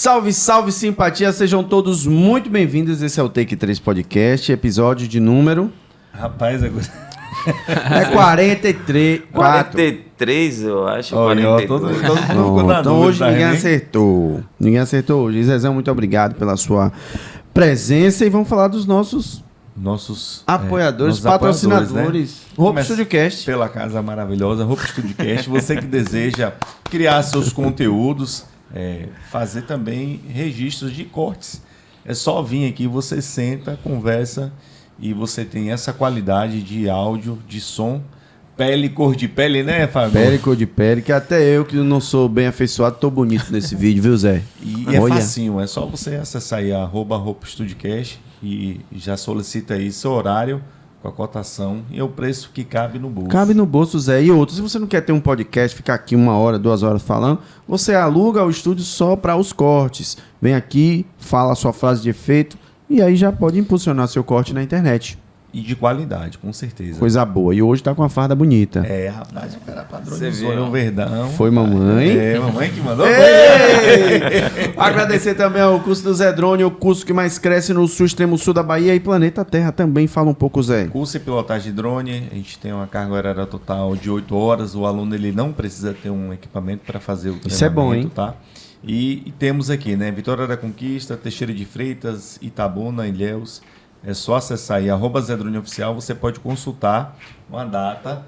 Salve, salve, simpatia, sejam todos muito bem-vindos. Esse é o Take 3 Podcast, episódio de número... Rapaz, agora... É 43. 43, eu acho. Olha, 42. Todo mundo ficou na Então dúvida, hoje tá, ninguém né? acertou. Ninguém acertou hoje. Zezão, muito obrigado pela sua presença e vamos falar dos nossos apoiadores, nossos patrocinadores. né? Roupa Studiocast. Pela casa maravilhosa, Roupa Studiocast. Você que deseja criar seus conteúdos, fazer também registros de cortes. É só vir aqui, você senta, conversa e você tem essa qualidade de áudio, de som, pele, cor de pele, né, Fábio? Pele, cor de pele, que até eu que não sou bem afeiçoado, tô bonito nesse vídeo, viu, Zé? E é facinho, é só você acessar aí @Roupa Studiocast e já solicita aí seu horário com a cotação e o preço que cabe no bolso. Cabe no bolso, Zé. E outro, se você não quer ter um podcast, ficar aqui 1 hora, 2 horas falando, você aluga o estúdio só para os cortes. Vem aqui, fala a sua frase de efeito e aí já pode impulsionar seu corte na internet. E de qualidade, com certeza. Coisa boa. E hoje tá com a farda bonita. Rapaz, o cara padronizou no Verdão. Foi mamãe. Mamãe que mandou. Agradecer também ao curso do Zé Drone, o curso que mais cresce no sul, extremo sul da Bahia e Planeta Terra também. Fala um pouco, Zé. Curso em pilotagem de drone, a gente tem uma carga horária total de 8 horas. O aluno ele não precisa ter um equipamento para fazer o treinamento. Isso é bom, hein? Tá? E temos aqui, né? Vitória da Conquista, Teixeira de Freitas, Itabuna, Ilhéus. É só acessar aí, @Zé Drone Oficial, você pode consultar uma data.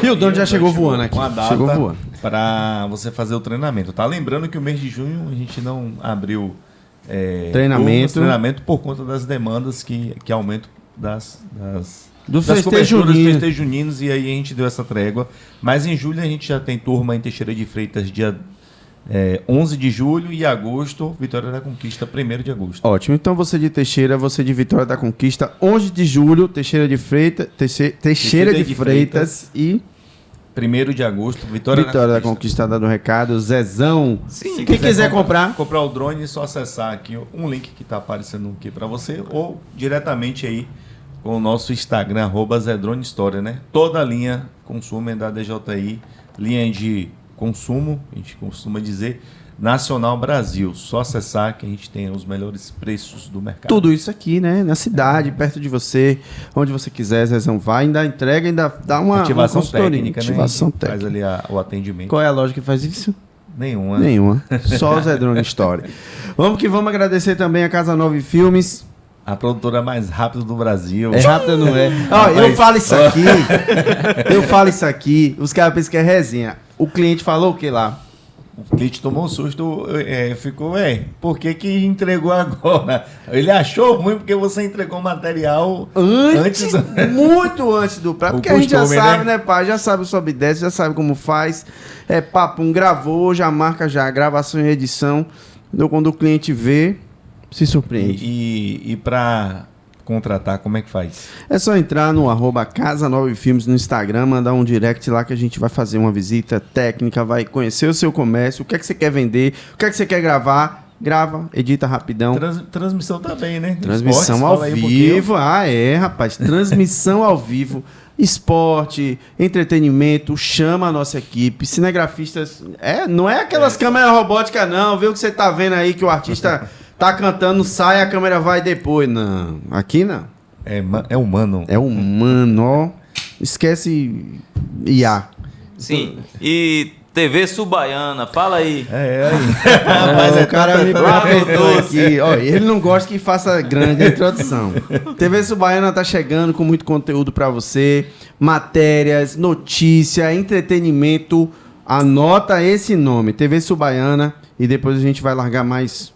E o dono já chegou voando aqui. Uma data Chegou voando. para você fazer o treinamento. Tá lembrando que o mês de junho a gente não abriu treinamento por conta das demandas que aumentam das dos festejos festejos juninos, e aí a gente deu essa trégua. Mas em julho a gente já tem turma em Teixeira de Freitas, dia 11 de julho, e agosto, Vitória da Conquista, 1º de agosto. Ótimo. Então você de Teixeira, você de Vitória da Conquista, 11 de julho, Teixeira de Freitas e 1º de agosto, Vitória da Conquista, dando recado. Zezão. Sim, Se quem quiser comprar o drone, é só acessar aqui um link que está aparecendo aqui para você, ou diretamente aí com o nosso Instagram, @Zé Drone História, né? Toda a linha consumo é da DJI, linha de consumo, a gente costuma dizer, Nacional Brasil. Só acessar que a gente tem os melhores preços do mercado. tudo isso aqui, né? Na cidade, perto de você, onde você quiser, Zezão vai, ainda entrega, ainda dá uma ativação consultoria. técnica, Ativação né? técnica. Faz ali o atendimento. Qual é a loja que faz isso? Nenhuma. Nenhuma. Só o Zé Drone História. Vamos que vamos agradecer também a Casa 9 Filmes. A produtora mais rápida do Brasil. É rápido, não é? Ó, eu falo isso aqui, os caras pensam que é resenha. O cliente falou o que lá? O cliente tomou um susto, ficou, por que entregou agora? Ele achou ruim porque você entregou o material muito antes do prazo. Porque a gente já costume, sabe, né, pai? Já sabe o sobe e desce, já sabe como faz. Gravou, já marca já, gravação e edição. Então, quando o cliente vê, se surpreende. E para contratar, como é que faz? É só entrar no @Casa 9 Filmes no Instagram, mandar um direct lá que a gente vai fazer uma visita técnica, vai conhecer o seu comércio, o que é que você quer vender, o que é que você quer gravar, grava, edita rapidão. Transmissão também, né? Transmissão Esportes, ao vivo, rapaz, transmissão ao vivo, esporte, entretenimento, chama a nossa equipe, cinegrafistas, não é aquelas câmeras robóticas não, viu que você tá vendo aí que o artista tá cantando, sai, a câmera vai depois. Não, aqui não. É humano. É humano, ó. Esquece IA. Sim. E TV Subaiana, fala aí. Rapaz, o cara me apertou aqui. Ó, ele não gosta que faça grande a introdução. TV Subaiana tá chegando com muito conteúdo pra você. Matérias, notícia, entretenimento. Anota esse nome, TV Subaiana. E depois a gente vai largar mais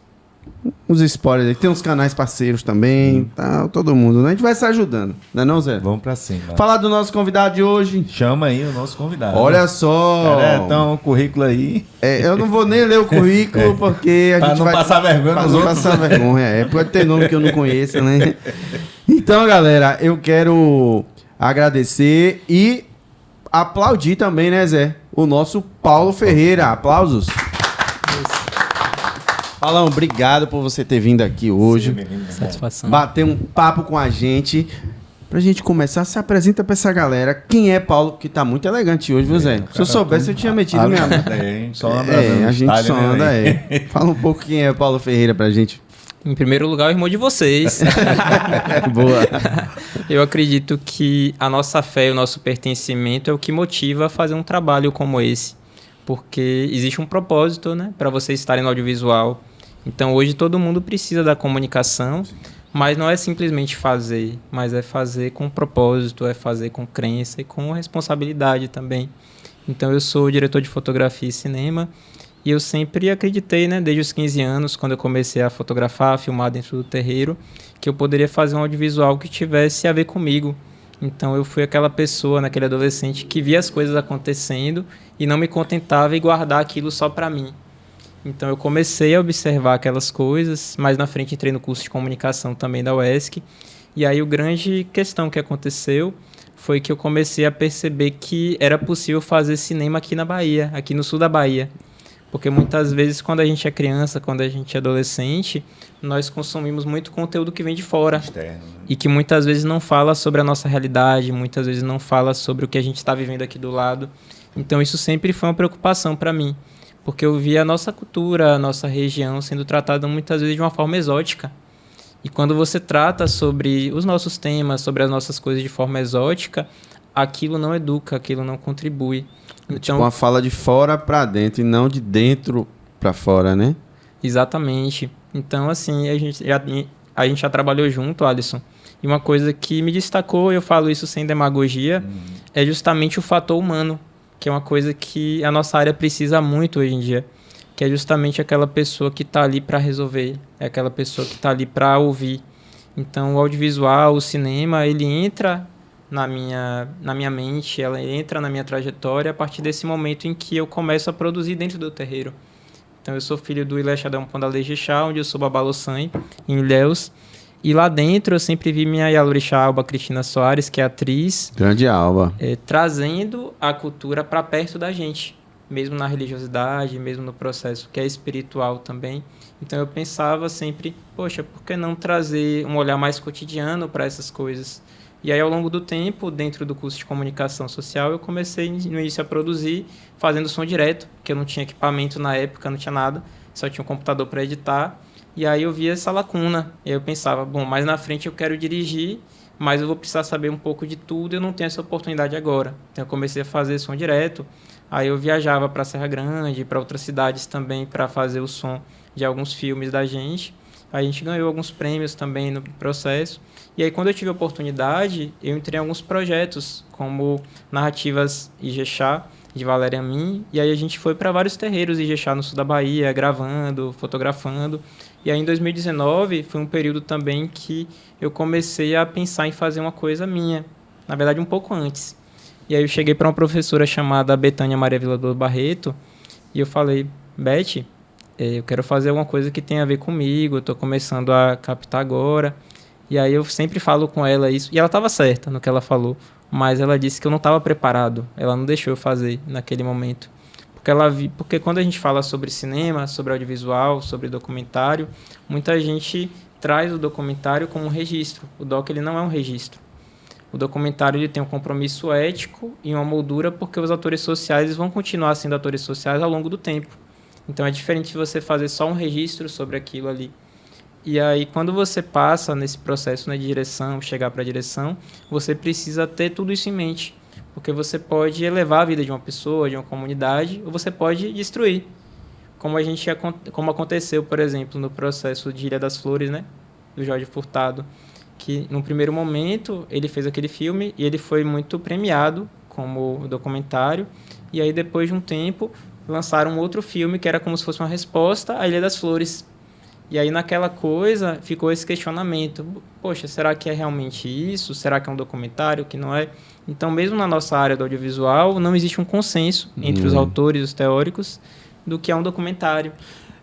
uns spoilers aí. Tem uns canais parceiros também. Tá, todo mundo, né? A gente vai se ajudando. Não é não, Zé? Vamos pra cima. Falar do nosso convidado de hoje. Chama aí o nosso convidado. Olha só. Então, o currículo aí. Eu não vou nem ler o currículo porque a gente não vai... passar vergonha nos outros. Pra não passar vergonha. Pode ter nome que eu não conheço, né? Então, galera, eu quero agradecer e aplaudir também, né, Zé? O nosso Paulo Ferreira. Aplausos. Paulão, obrigado por você ter vindo aqui hoje. Satisfação. Bater um papo com a gente. Pra gente começar, se apresenta pra essa galera. Quem é Paulo, que tá muito elegante hoje, viu, Zé? Se eu soubesse, eu tinha metido minha mão. A gente só anda, A gente só anda, Fala um pouco quem é Paulo Ferreira pra gente. Em primeiro lugar, o irmão de vocês. Boa. Eu acredito que a nossa fé e o nosso pertencimento é o que motiva a fazer um trabalho como esse. Porque existe um propósito, né, para vocês estarem no audiovisual. Então, hoje todo mundo precisa da comunicação, mas não é simplesmente fazer, mas é fazer com propósito, é fazer com crença e com responsabilidade também. Então, eu sou diretor de fotografia e cinema e eu sempre acreditei, né, desde os 15 anos, quando eu comecei a fotografar, a filmar dentro do terreiro, que eu poderia fazer um audiovisual que tivesse a ver comigo. Então, eu fui aquela pessoa, naquele adolescente, que via as coisas acontecendo e não me contentava em guardar aquilo só para mim. Então, eu comecei a observar aquelas coisas, mais na frente entrei no curso de comunicação também da UESC, e aí a grande questão que aconteceu foi que eu comecei a perceber que era possível fazer cinema aqui na Bahia, aqui no sul da Bahia. Porque muitas vezes, quando a gente é criança, quando a gente é adolescente, nós consumimos muito conteúdo que vem de fora. Externo, né? E que muitas vezes não fala sobre a nossa realidade, muitas vezes não fala sobre o que a gente está vivendo aqui do lado. Então, isso sempre foi uma preocupação para mim. Porque eu via a nossa cultura, a nossa região sendo tratada muitas vezes de uma forma exótica. E quando você trata sobre os nossos temas, sobre as nossas coisas de forma exótica, aquilo não educa, aquilo não contribui. Então, tipo uma fala de fora para dentro e não de dentro para fora, né? Exatamente. Então, assim, a gente já trabalhou junto, Alisson. E uma coisa que me destacou, eu falo isso sem demagogia, é justamente o fator humano, que é uma coisa que a nossa área precisa muito hoje em dia, que é justamente aquela pessoa que está ali para resolver, é aquela pessoa que está ali para ouvir. Então, o audiovisual, o cinema, ele entra na minha mente, ela entra na minha trajetória a partir desse momento em que eu começo a produzir dentro do terreiro. Então, eu sou filho do Ilé Xadão Pondalê Jexá, onde eu sou Babaloçãe, em Ilhéus. E lá dentro eu sempre vi minha Yalorixá Alba Cristina Soares, que é atriz. Grande Alba. Trazendo a cultura para perto da gente, mesmo na religiosidade, mesmo no processo que é espiritual também. Então eu pensava sempre, poxa, por que não trazer um olhar mais cotidiano para essas coisas? E aí, ao longo do tempo, dentro do curso de comunicação social, eu comecei no início a produzir, fazendo som direto, porque eu não tinha equipamento na época, não tinha nada, só tinha um computador para editar. E aí eu via essa lacuna, e aí eu pensava, bom, mais na frente eu quero dirigir, mas eu vou precisar saber um pouco de tudo e eu não tenho essa oportunidade agora. Então eu comecei a fazer som direto, aí eu viajava para Serra Grande, para outras cidades também, para fazer o som de alguns filmes da gente. A gente ganhou alguns prêmios também no processo. E aí, quando eu tive a oportunidade, eu entrei em alguns projetos, como Narrativas Ijexá, de Valéria Min. E aí a gente foi para vários terreiros Ijexá no sul da Bahia, gravando, fotografando. E aí, em 2019, foi um período também que eu comecei a pensar em fazer uma coisa minha. Na verdade, um pouco antes. E aí eu cheguei para uma professora chamada Betânia Maria Vilador Barreto. E eu falei, Beth, eu quero fazer alguma coisa que tenha a ver comigo. Eu estou começando a captar agora. E aí eu sempre falo com ela isso. E ela estava certa no que ela falou. Mas ela disse que eu não estava preparado. Ela não deixou eu fazer naquele momento. Porque quando a gente fala sobre cinema, sobre audiovisual, sobre documentário, muita gente traz o documentário como um registro. O doc ele não é um registro. O documentário ele tem um compromisso ético e uma moldura porque os atores sociais vão continuar sendo atores sociais ao longo do tempo. Então é diferente de você fazer só um registro sobre aquilo ali. E aí, quando você passa nesse processo, né, de direção, chegar para a direção, você precisa ter tudo isso em mente. Porque você pode elevar a vida de uma pessoa, de uma comunidade, ou você pode destruir. Como aconteceu, por exemplo, no processo de Ilha das Flores, né, do Jorge Furtado, que, no primeiro momento, ele fez aquele filme e ele foi muito premiado como documentário. E aí, depois de um tempo, lançaram um outro filme que era como se fosse uma resposta à Ilha das Flores. E aí, naquela coisa, ficou esse questionamento. Poxa, será que é realmente isso? Será que é um documentário? Que não é? Então, mesmo na nossa área do audiovisual, não existe um consenso entre os autores, os teóricos, do que é um documentário.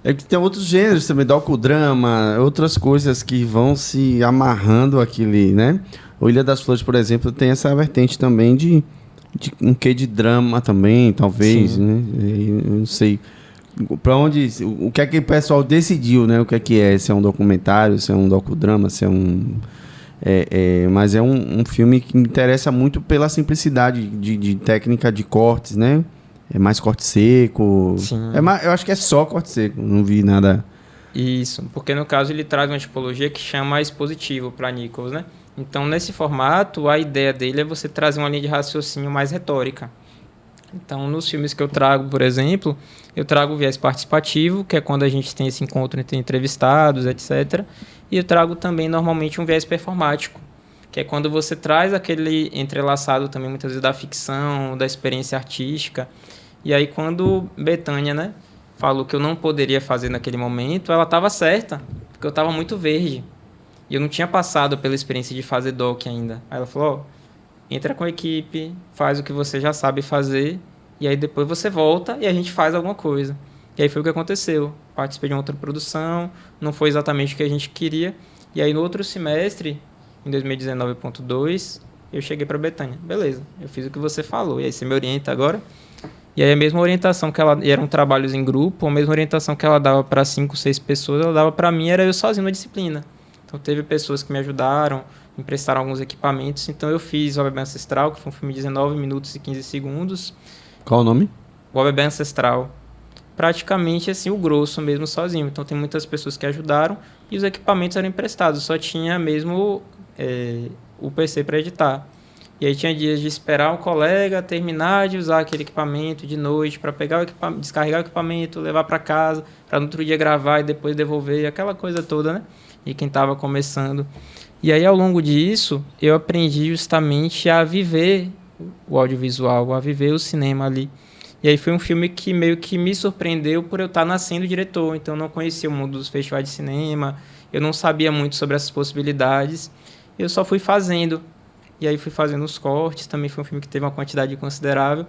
É que tem outros gêneros também, docudrama, outras coisas que vão se amarrando aquele, né? O Ilha das Flores, por exemplo, tem essa vertente também de um quê de drama também, talvez, né? Eu não sei. Para onde, o que é que o pessoal decidiu, né? O que é? Se é um documentário, se é um docudrama, se é um... Mas é um filme que me interessa muito pela simplicidade de técnica de cortes, né? É mais corte seco. Sim. Eu acho que é só corte seco, não vi nada. Isso, porque no caso ele traz uma tipologia que chama expositivo para Nichols, né? Então, nesse formato, a ideia dele é você trazer uma linha de raciocínio mais retórica. Então, nos filmes que eu trago, por exemplo, eu trago o viés participativo, que é quando a gente tem esse encontro entre entrevistados, etc. E eu trago também, normalmente, um viés performático, que é quando você traz aquele entrelaçado também, muitas vezes, da ficção, da experiência artística. E aí, quando Bethânia, né, falou que eu não poderia fazer naquele momento, ela estava certa, porque eu estava muito verde. E eu não tinha passado pela experiência de fazer doc ainda. Aí ela falou, entra com a equipe, faz o que você já sabe fazer, e aí depois você volta e a gente faz alguma coisa. E aí foi o que aconteceu. Participei de uma outra produção, não foi exatamente o que a gente queria. E aí no outro semestre, em 2019.2, eu cheguei para Bethânia. Beleza, eu fiz o que você falou, e aí você me orienta agora? E aí a mesma orientação que ela... eram trabalhos em grupo, a mesma orientação que ela dava para 5, 6 pessoas, ela dava para mim, era eu sozinho na disciplina. Então teve pessoas que me ajudaram, emprestaram alguns equipamentos. Então eu fiz o Bebê Ancestral, que foi um filme de 19 minutos e 15 segundos. Qual o nome? O Bebê Ancestral. Praticamente assim, o grosso mesmo sozinho. Então tem muitas pessoas que ajudaram e os equipamentos eram emprestados. Só tinha mesmo o PC para editar. E aí tinha dias de esperar um colega terminar de usar aquele equipamento de noite para pegar o equipamento, descarregar o equipamento, levar para casa, para no outro dia gravar e depois devolver, aquela coisa toda, né? E quem estava começando. E aí, ao longo disso, eu aprendi justamente a viver o audiovisual, a viver o cinema ali. E aí foi um filme que meio que me surpreendeu por eu estar nascendo diretor. Então, eu não conhecia o mundo dos festivais de cinema, eu não sabia muito sobre essas possibilidades. Eu só fui fazendo. E aí fui fazendo os cortes, também foi um filme que teve uma quantidade considerável.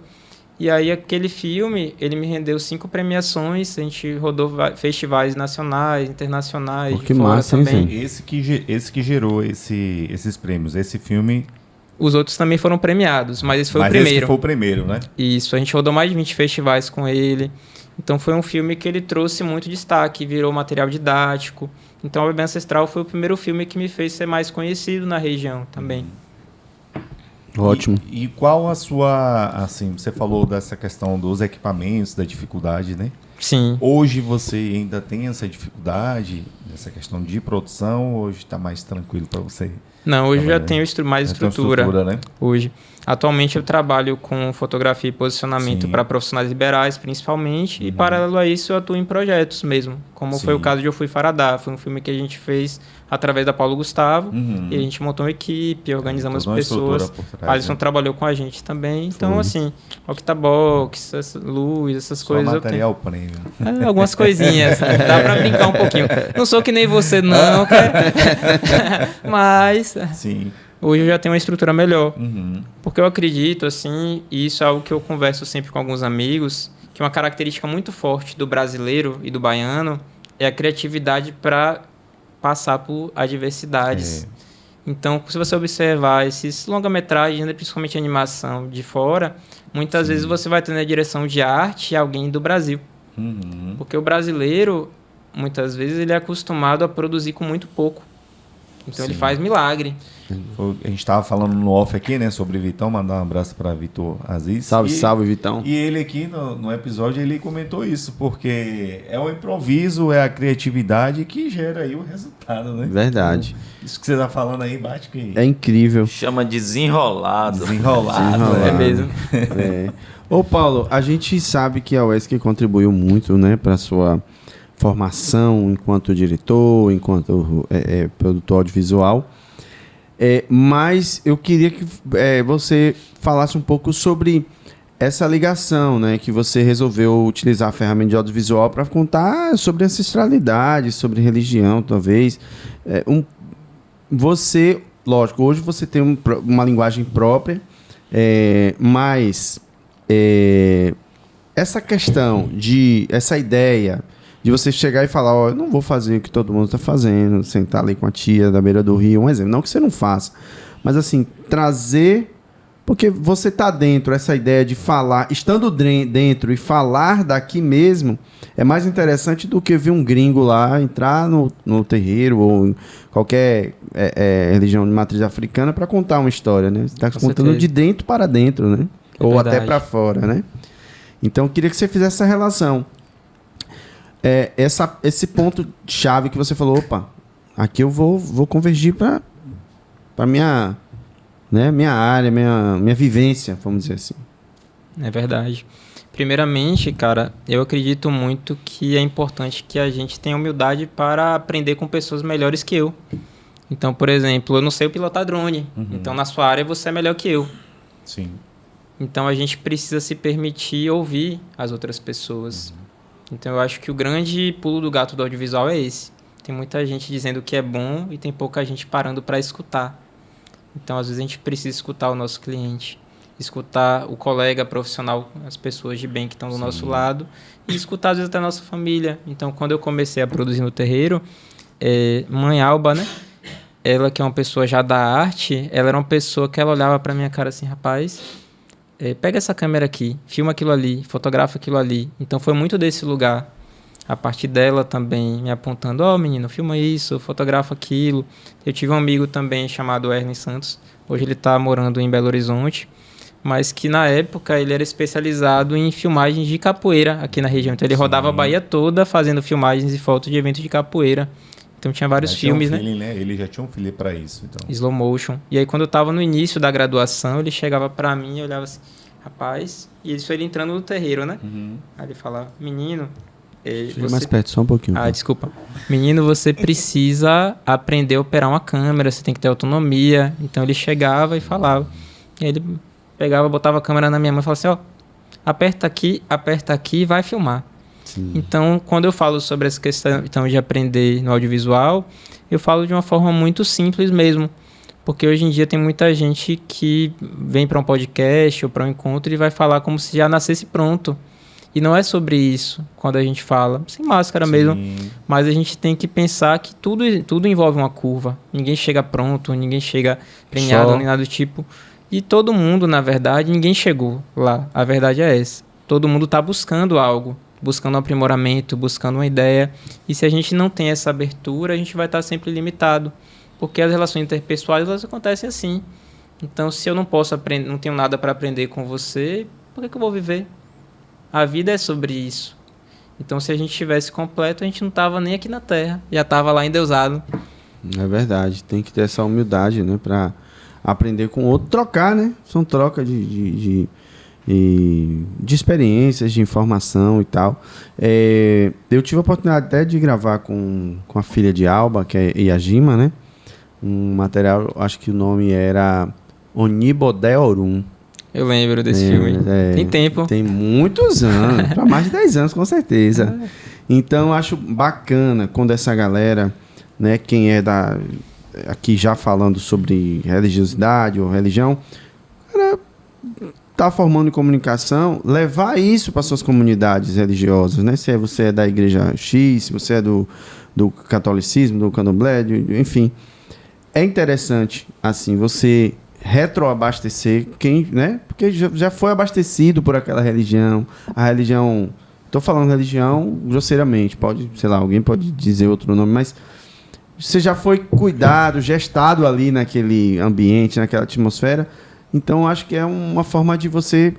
E aí aquele filme, ele me rendeu 5 premiações, a gente rodou festivais nacionais, internacionais, que massa, também. Esse que gerou esses prêmios, esse filme... Os outros também foram premiados, mas esse foi o primeiro. Esse que foi o primeiro, né? Isso, a gente rodou mais de 20 festivais com ele. Então foi um filme que ele trouxe muito destaque, virou material didático. Então o Bebê Ancestral foi o primeiro filme que me fez ser mais conhecido na região também. Ótimo. E qual a sua, assim, você falou dessa questão dos equipamentos, da dificuldade, né? Sim. Hoje você ainda tem essa dificuldade, essa questão de produção, hoje está mais tranquilo para você? Não, hoje já tenho mais estrutura, né? Hoje. Atualmente eu trabalho com fotografia e posicionamento para profissionais liberais, principalmente, e paralelo a isso eu atuo em projetos mesmo, como foi o caso de Eu Fui Faradá. Foi um filme que a gente fez através da Paulo Gustavo, e a gente montou uma equipe, organizamos as pessoas. A Alisson trabalhou com a gente também. Então, assim, Octabox, luz, essas coisas. Material prêmio. Algumas coisinhas. Dá pra brincar um pouquinho. Não sou que nem você, não, mas... Sim. Hoje eu já tenho uma estrutura melhor. Porque eu acredito, assim, e isso é algo que eu converso sempre com alguns amigos, que uma característica muito forte do brasileiro e do baiano é a criatividade para passar por adversidades. Então, se você observar esses longa-metragens, principalmente animação de fora, muitas vezes você vai ter na direção de arte alguém do Brasil. Porque o brasileiro, muitas vezes, ele é acostumado a produzir com muito pouco. Então ele faz milagre. A gente estava falando no off aqui, né, sobre Vitão, mandar um abraço para Vitor Aziz. Salve, Vitão. E ele aqui no episódio, ele comentou isso, porque é o improviso, é a criatividade que gera aí o resultado, né? Verdade. Então, isso que você está falando aí, bate que... É incrível. Chama desenrolado. Desenrolado. É mesmo. Ô, Paulo, a gente sabe que a UESC contribuiu muito, né, para sua formação enquanto diretor, enquanto produtor audiovisual. Mas eu queria que você falasse um pouco sobre essa ligação, né, que você resolveu utilizar a ferramenta de audiovisual para contar sobre ancestralidade, sobre religião, talvez. Você, lógico, hoje você tem uma linguagem própria, mas essa questão essa ideia de você chegar e falar, eu não vou fazer o que todo mundo está fazendo, sentar ali com a tia da beira do rio, um exemplo, não que você não faça, mas assim, trazer Porque você tá dentro, essa ideia de falar, estando dentro e falar daqui mesmo, é mais interessante do que ver um gringo lá entrar no terreiro ou em qualquer religião de matriz africana para contar uma história, né? Você tá Com contando certeza. de dentro para dentro, né? É Ou verdade. até para fora, né? Então, eu queria que você fizesse essa relação. Esse ponto-chave que você falou, opa, aqui eu vou convergir para minha, né, minha área, minha vivência, vamos dizer assim. É verdade. Primeiramente, cara, eu acredito muito que é importante que a gente tenha humildade para aprender com pessoas melhores que eu. Então, por exemplo, eu não sei pilotar drone. Então, na sua área, você é melhor que eu. Sim. Então, a gente precisa se permitir ouvir as outras pessoas. Então, eu acho que o grande pulo do gato do audiovisual é esse. Tem muita gente dizendo que é bom e tem pouca gente parando para escutar. Então, às vezes, a gente precisa escutar o nosso cliente, escutar o colega profissional, as pessoas de bem que estão do nosso lado, e escutar, às vezes, até a nossa família. Então, quando eu comecei a produzir no terreiro, Mãe Alba, né? Ela, que é uma pessoa já da arte, ela era uma pessoa que ela olhava para minha cara assim, rapaz, pega essa câmera aqui, filma aquilo ali, fotografa aquilo ali. Então, foi muito desse lugar. A partir dela também me apontando, menino, filma isso, fotografa aquilo. Eu tive um amigo também chamado Ernie Santos, hoje ele está morando em Belo Horizonte, mas que na época ele era especializado em filmagens de capoeira aqui na região. Então ele rodava a Bahia toda fazendo filmagens e fotos de eventos de capoeira. Então tinha vários Já tinha filmes, um feeling, né? Ele já tinha um feeling para isso, então. Slow motion. E aí quando eu estava no início da graduação, ele chegava para mim e olhava assim, rapaz, e isso ele entrando no terreiro, né? Aí ele falava, menino... Chega mais perto, só um pouquinho. Desculpa. Menino, você precisa aprender a operar uma câmera, você tem que ter autonomia. Então ele chegava e falava. E aí ele pegava, botava a câmera na minha mão e falava assim, aperta aqui e vai filmar. Sim. Então, quando eu falo sobre essa questão de aprender no audiovisual, eu falo de uma forma muito simples mesmo. Porque hoje em dia tem muita gente que vem para um podcast ou para um encontro e vai falar como se já nascesse pronto. E não é sobre isso quando a gente fala, sem máscara mesmo, mas a gente tem que pensar que tudo envolve uma curva. Ninguém chega pronto, ninguém chega premiado, nem nada do tipo. E todo mundo, na verdade, ninguém chegou lá. A verdade é essa. Todo mundo está buscando algo, buscando um aprimoramento, buscando uma ideia. E se a gente não tem essa abertura, a gente vai estar sempre limitado. Porque as relações interpessoais, elas acontecem assim. Então, se eu não posso aprender, não tenho nada para aprender com você, por que eu vou viver? A vida é sobre isso. Então, se a gente tivesse completo, a gente não estava nem aqui na Terra. Já estava lá endeusado. É verdade. Tem que ter essa humildade, né? Para aprender com o outro. Trocar, né? São trocas de experiências, de informação e tal. Eu tive a oportunidade até de gravar com a filha de Alba, que é Iajima, né? Um material, acho que o nome era Onibodé Orum. Eu lembro desse filme. Tem tempo. Tem muitos anos, para mais de 10 anos, com certeza. Então, eu acho bacana quando essa galera, né, quem é aqui já falando sobre religiosidade ou religião, cara, tá formando em comunicação, levar isso para suas comunidades religiosas, né? Se você é da igreja X, se você é do catolicismo, do candomblé, enfim. É interessante, assim, você retroabastecer quem, né? Porque já foi abastecido por aquela religião. A religião... Estou falando religião grosseiramente. Pode, sei lá, alguém pode dizer outro nome, mas você já foi cuidado, gestado ali naquele ambiente, naquela atmosfera. Então, acho que é uma forma de você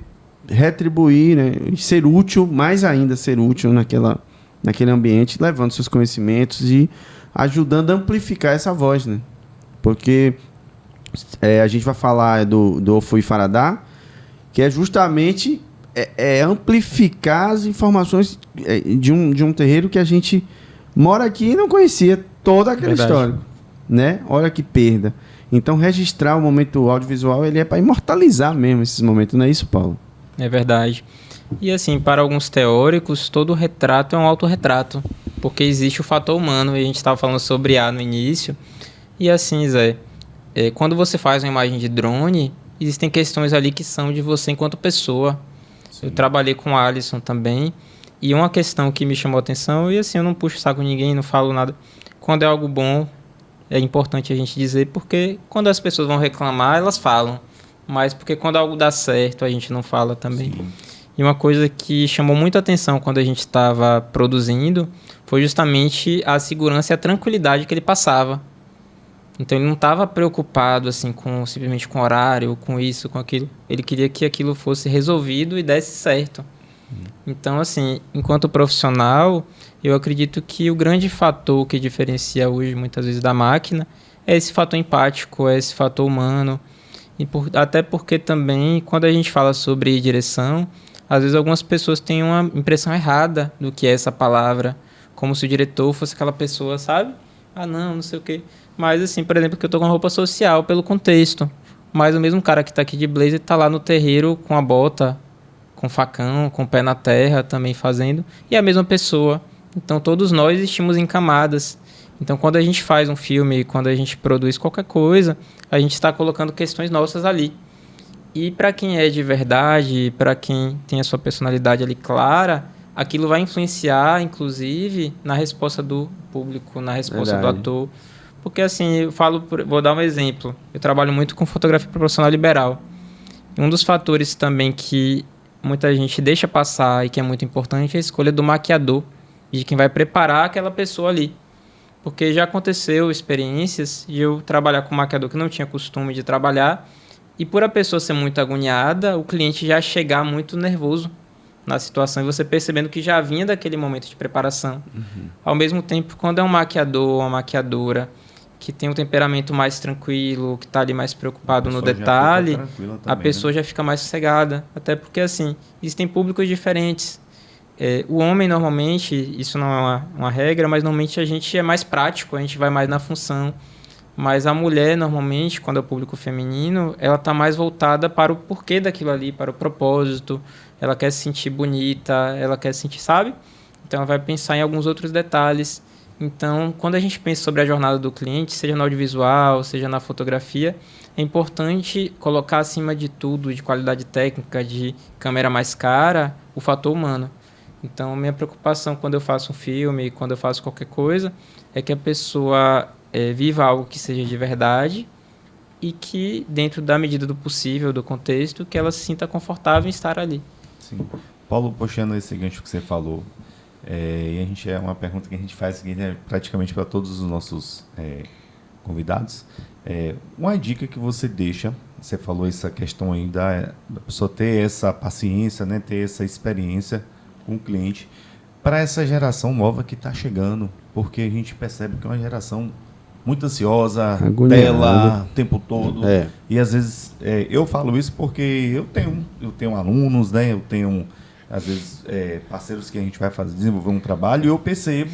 retribuir, né? E ser útil, mais ainda ser útil naquele ambiente, levando seus conhecimentos e ajudando a amplificar essa voz, né? Porque... a gente vai falar do Ofui Faradá, que é justamente amplificar as informações de um terreiro que a gente mora aqui e não conhecia toda aquela história, né? Olha que perda. Então, registrar o momento audiovisual, ele é para imortalizar mesmo esses momentos, não é isso, Paulo? É verdade. E assim, para alguns teóricos, todo retrato é um autorretrato, porque existe o fator humano, e a gente estava falando sobre no início, e assim, Zé... quando você faz uma imagem de drone, existem questões ali que são de você enquanto pessoa. Sim. Eu trabalhei com o Alisson também, e uma questão que me chamou a atenção, e assim, eu não puxo o saco de ninguém, não falo nada. Quando é algo bom, é importante a gente dizer, porque quando as pessoas vão reclamar, elas falam. mas porque quando algo dá certo, a gente não fala também. Sim. E uma coisa que chamou muita atenção quando a gente estava produzindo foi justamente a segurança e a tranquilidade que ele passava. Então ele não estava preocupado assim simplesmente com horário, com isso, com aquilo. Ele queria que aquilo fosse resolvido e desse certo. Então, assim, enquanto profissional, eu acredito que o grande fator que diferencia hoje, muitas vezes, da máquina é esse fator empático, é esse fator humano. E até porque também, quando a gente fala sobre direção, às vezes algumas pessoas têm uma impressão errada do que é essa palavra, como se o diretor fosse aquela pessoa, sabe? Ah, não sei o quê. Mas, assim, por exemplo, que eu tô com roupa social pelo contexto. Mas o mesmo cara que tá aqui de blazer tá lá no terreiro com a bota, com facão, com o pé na terra também fazendo. E é a mesma pessoa. Então, todos nós existimos em camadas. Então, quando a gente faz um filme, quando a gente produz qualquer coisa, a gente está colocando questões nossas ali. E para quem é de verdade, para quem tem a sua personalidade ali clara, aquilo vai influenciar, inclusive, na resposta do público, na resposta do ator. Porque, assim, vou dar um exemplo. Eu trabalho muito com fotografia profissional liberal. E um dos fatores também que muita gente deixa passar e que é muito importante é a escolha do maquiador, de quem vai preparar aquela pessoa ali. Porque já aconteceu experiências de eu trabalhar com um maquiador que não tinha costume de trabalhar, e por a pessoa ser muito agoniada, o cliente já chegar muito nervoso na situação, e você percebendo que já vinha daquele momento de preparação. Ao mesmo tempo, quando é um maquiador ou uma maquiadora que tem um temperamento mais tranquilo, que está ali mais preocupado no detalhe, a pessoa já fica mais sossegada. Até porque, assim, existem públicos diferentes. O homem, normalmente, isso não é uma regra, mas normalmente a gente é mais prático, a gente vai mais na função. Mas a mulher, normalmente, quando é o público feminino, ela está mais voltada para o porquê daquilo ali, para o propósito. Ela quer se sentir bonita, ela quer se sentir, sabe? Então, ela vai pensar em alguns outros detalhes. Então, quando a gente pensa sobre a jornada do cliente, seja no audiovisual, seja na fotografia, é importante colocar acima de tudo, de qualidade técnica, de câmera mais cara, o fator humano. Então, minha preocupação quando eu faço um filme, quando eu faço qualquer coisa, é que a pessoa viva algo que seja de verdade e que, dentro da medida do possível, do contexto, que ela se sinta confortável em estar ali. Sim. Paulo, puxando esse gancho que você falou, e a gente uma pergunta que a gente faz praticamente para todos os nossos convidados. Uma dica que você deixa, você falou essa questão aí da pessoa ter essa paciência, né, ter essa experiência com o cliente, para essa geração nova que está chegando, porque a gente percebe que é uma geração muito ansiosa, agoniada, tela o tempo todo. E às vezes eu falo isso porque eu tenho alunos, né? Eu tenho às vezes parceiros que a gente vai desenvolver um trabalho, e eu percebo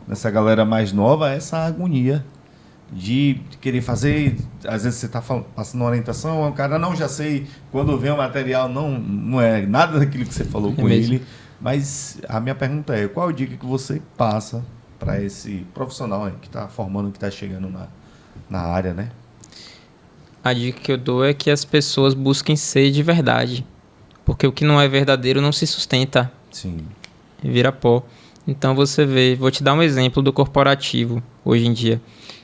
nessa galera mais nova essa agonia de querer fazer. Às vezes você está passando uma orientação, o cara não, já sei, quando vem o material não é nada daquilo que você falou com mesmo. ele. Mas a minha pergunta é, qual a dica que você passa para esse profissional que está formando, que está chegando na área, né? A dica que eu dou é que as pessoas busquem ser de verdade. Porque o que não é verdadeiro não se sustenta. Sim. Vira pó. Então você vê, vou te dar um exemplo do corporativo hoje em dia.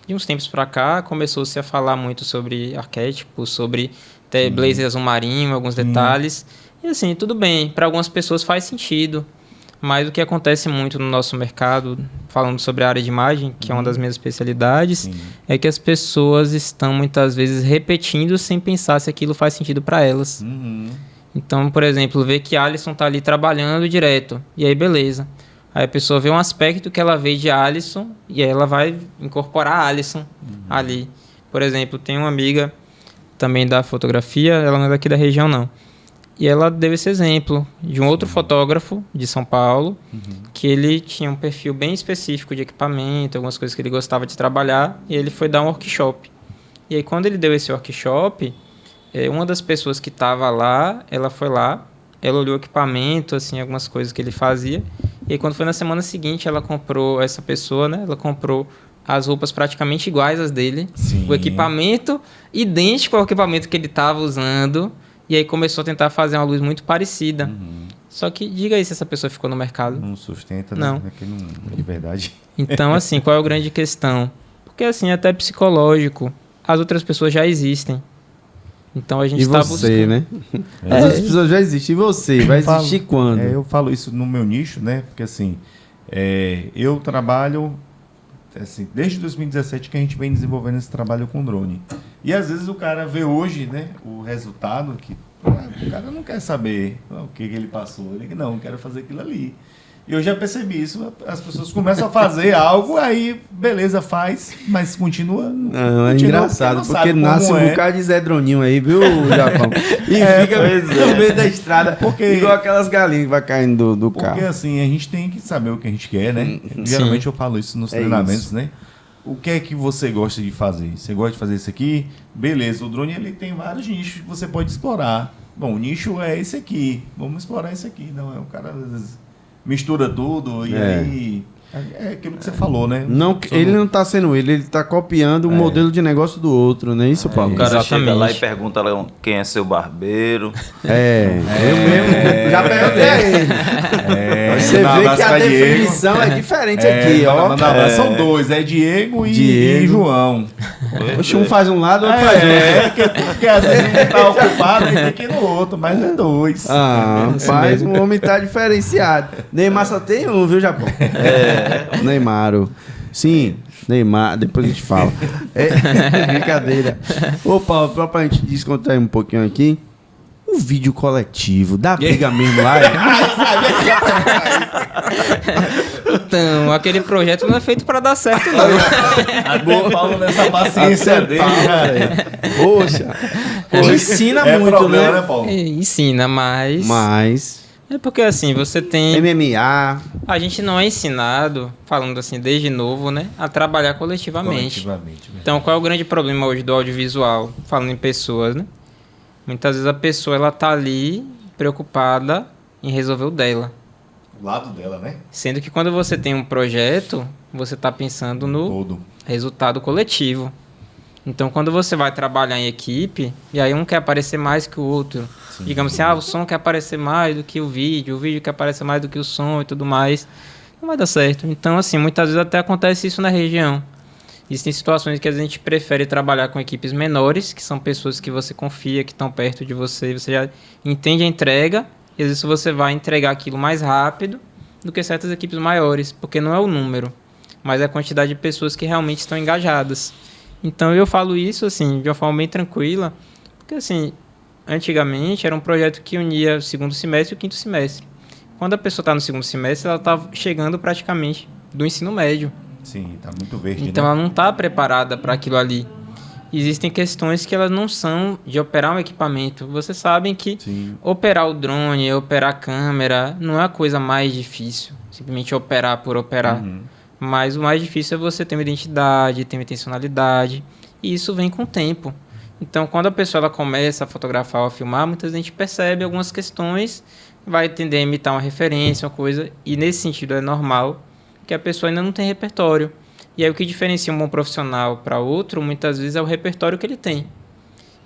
De uns tempos para cá, começou-se a falar muito sobre arquétipos, sobre blazer azul marinho, alguns detalhes. E assim, tudo bem, para algumas pessoas faz sentido. Mas o que acontece muito no nosso mercado, falando sobre a área de imagem, que é uma das minhas especialidades, é que as pessoas estão muitas vezes repetindo sem pensar se aquilo faz sentido para elas. Então, por exemplo, vê que a Alisson tá ali trabalhando direto, e aí beleza. Aí a pessoa vê um aspecto que ela vê de Alisson, e aí ela vai incorporar a Alisson ali. Por exemplo, tem uma amiga também da fotografia, ela não é daqui da região não. E ela deu esse exemplo de um outro fotógrafo de São Paulo, que ele tinha um perfil bem específico de equipamento, algumas coisas que ele gostava de trabalhar, e ele foi dar um workshop. E aí, quando ele deu esse workshop, uma das pessoas que estava lá, ela foi lá, ela olhou o equipamento, assim, algumas coisas que ele fazia, e aí, quando foi na semana seguinte, ela comprou, essa pessoa, né, ela comprou as roupas praticamente iguais às dele, o equipamento idêntico ao equipamento que ele estava usando. E aí começou a tentar fazer uma luz muito parecida. Só que, diga aí se essa pessoa ficou no mercado. Não sustenta, não. Né? Aqui não é de verdade. Então, assim, qual é a grande questão? Porque, assim, até psicológico, as outras pessoas já existem. Então a gente E está você, buscando. né? As outras pessoas já existem. E você? Vai existir quando? Eu falo isso no meu nicho, né? Porque assim, eu trabalho assim, desde 2017 que a gente vem desenvolvendo esse trabalho com drone. E às vezes o cara vê hoje, né, o resultado que o cara não quer saber o que ele passou. Ele não, quero fazer aquilo ali. E eu já percebi isso, as pessoas começam a fazer algo, aí beleza, faz, mas continua. Não, é continua engraçado, não porque sabe nasce como um bocado de Zé Droninho aí, viu, Japão? E fica no meio da estrada, igual aquelas galinhas que vai caindo do Porque carro. assim, a gente tem que saber o que a gente quer, né? Geralmente eu falo isso nos treinamentos, né? O que é que você gosta de fazer? Você gosta de fazer isso aqui? Beleza, o drone ele tem vários nichos que você pode explorar. Bom, o nicho é esse aqui, vamos explorar esse aqui. Não, o cara às vezes mistura tudo e aí é aquilo que você falou, né? Não, ele não tá sendo ele tá copiando o modelo de negócio do outro, não é isso, Paulo? O cara chega lá e Exatamente. pergunta lá quem é seu barbeiro. Eu mesmo já perguntei a ele. Você Mandar um vê abraço que a pra Diego. definição é diferente aqui, ó. Manda um abraço. São dois, é Diego e Diego. João. Oxe, um faz um lado, outro faz outro. Porque às vezes um tá ocupado e tem que ir no outro, mas é dois. Ah, rapaz, o homem tá diferenciado. Neymar só tem um, viu, Japão? Neymar. Sim, Neymar, depois a gente fala. Brincadeira. Ô, Paulo, pra gente descontrair um pouquinho aqui, o vídeo coletivo, dá briga mesmo lá? Então, aquele projeto não é feito para dar certo, não. Até Paulo nessa paciência dele, Poxa, ensina muito, problema, né? Paulo? Ensina, mas... Mas, É porque assim, você tem... MMA, A gente não é ensinado, falando assim, desde novo, né? A trabalhar coletivamente. Coletivamente. Então, qual é o grande problema hoje do audiovisual? Falando em pessoas, né? Muitas vezes a pessoa, ela tá ali preocupada em resolver o dela. O lado dela, né? Sendo que quando você tem um projeto, você tá pensando no Todo. resultado coletivo. Então, quando você vai trabalhar em equipe, e aí um quer aparecer mais que o outro. Digamos assim, o som quer aparecer mais do que o vídeo quer aparecer mais do que o som e tudo mais. Não vai dar certo. Então, assim, muitas vezes até acontece isso na região. Existem situações que a gente prefere trabalhar com equipes menores, que são pessoas que você confia, que estão perto de você, você já entende a entrega, e às vezes você vai entregar aquilo mais rápido do que certas equipes maiores, porque não é o número, mas é a quantidade de pessoas que realmente estão engajadas. Então eu falo isso assim, de uma forma bem tranquila, porque assim, antigamente era um projeto que unia o segundo semestre e o quinto semestre. Quando a pessoa está no segundo semestre, ela está chegando praticamente do ensino médio. Sim, tá muito verde, Então né? ela não está preparada para aquilo ali. Existem questões que elas não são de operar um equipamento. Vocês sabem que Sim. operar o drone, operar a câmera, não é a coisa mais difícil. Simplesmente operar por operar. Mas o mais difícil é você ter uma identidade, ter uma intencionalidade. E isso vem com o tempo. Então, quando a pessoa ela começa a fotografar ou a filmar, muitas vezes a gente percebe algumas questões, vai tender a imitar uma referência, uma coisa. E nesse sentido é normal que a pessoa ainda não tem repertório. E aí o que diferencia um bom profissional para outro, muitas vezes, é o repertório que ele tem.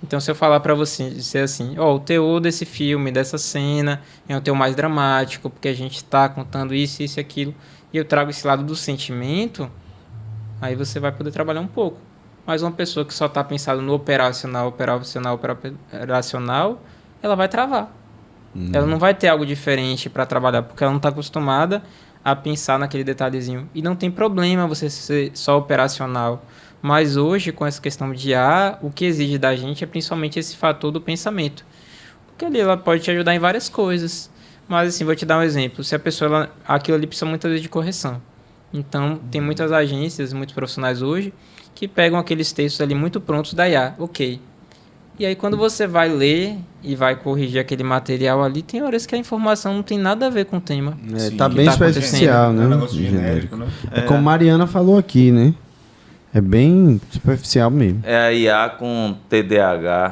Então, se eu falar para você, dizer assim, o teor desse filme, dessa cena, é um teor mais dramático, porque a gente está contando isso, isso e aquilo, e eu trago esse lado do sentimento, aí você vai poder trabalhar um pouco. Mas uma pessoa que só está pensando no operacional, ela vai travar. Ela não vai ter algo diferente para trabalhar, porque ela não está acostumada a pensar naquele detalhezinho. E não tem problema você ser só operacional. Mas hoje, com essa questão de IA, o que exige da gente é principalmente esse fator do pensamento. Porque ali ela pode te ajudar em várias coisas. Mas assim, vou te dar um exemplo. Se a pessoa, aquilo ali precisa muitas vezes de correção. Então, tem muitas agências, muitos profissionais hoje, que pegam aqueles textos ali muito prontos da IA. Ok. E aí, quando você vai ler e vai corrigir aquele material ali, tem horas que a informação não tem nada a ver com o tema. Sim, tá que bem tá superficial, É um né? negócio genérico, né? É como Mariana falou aqui, né? É bem superficial mesmo. É a IA com TDAH.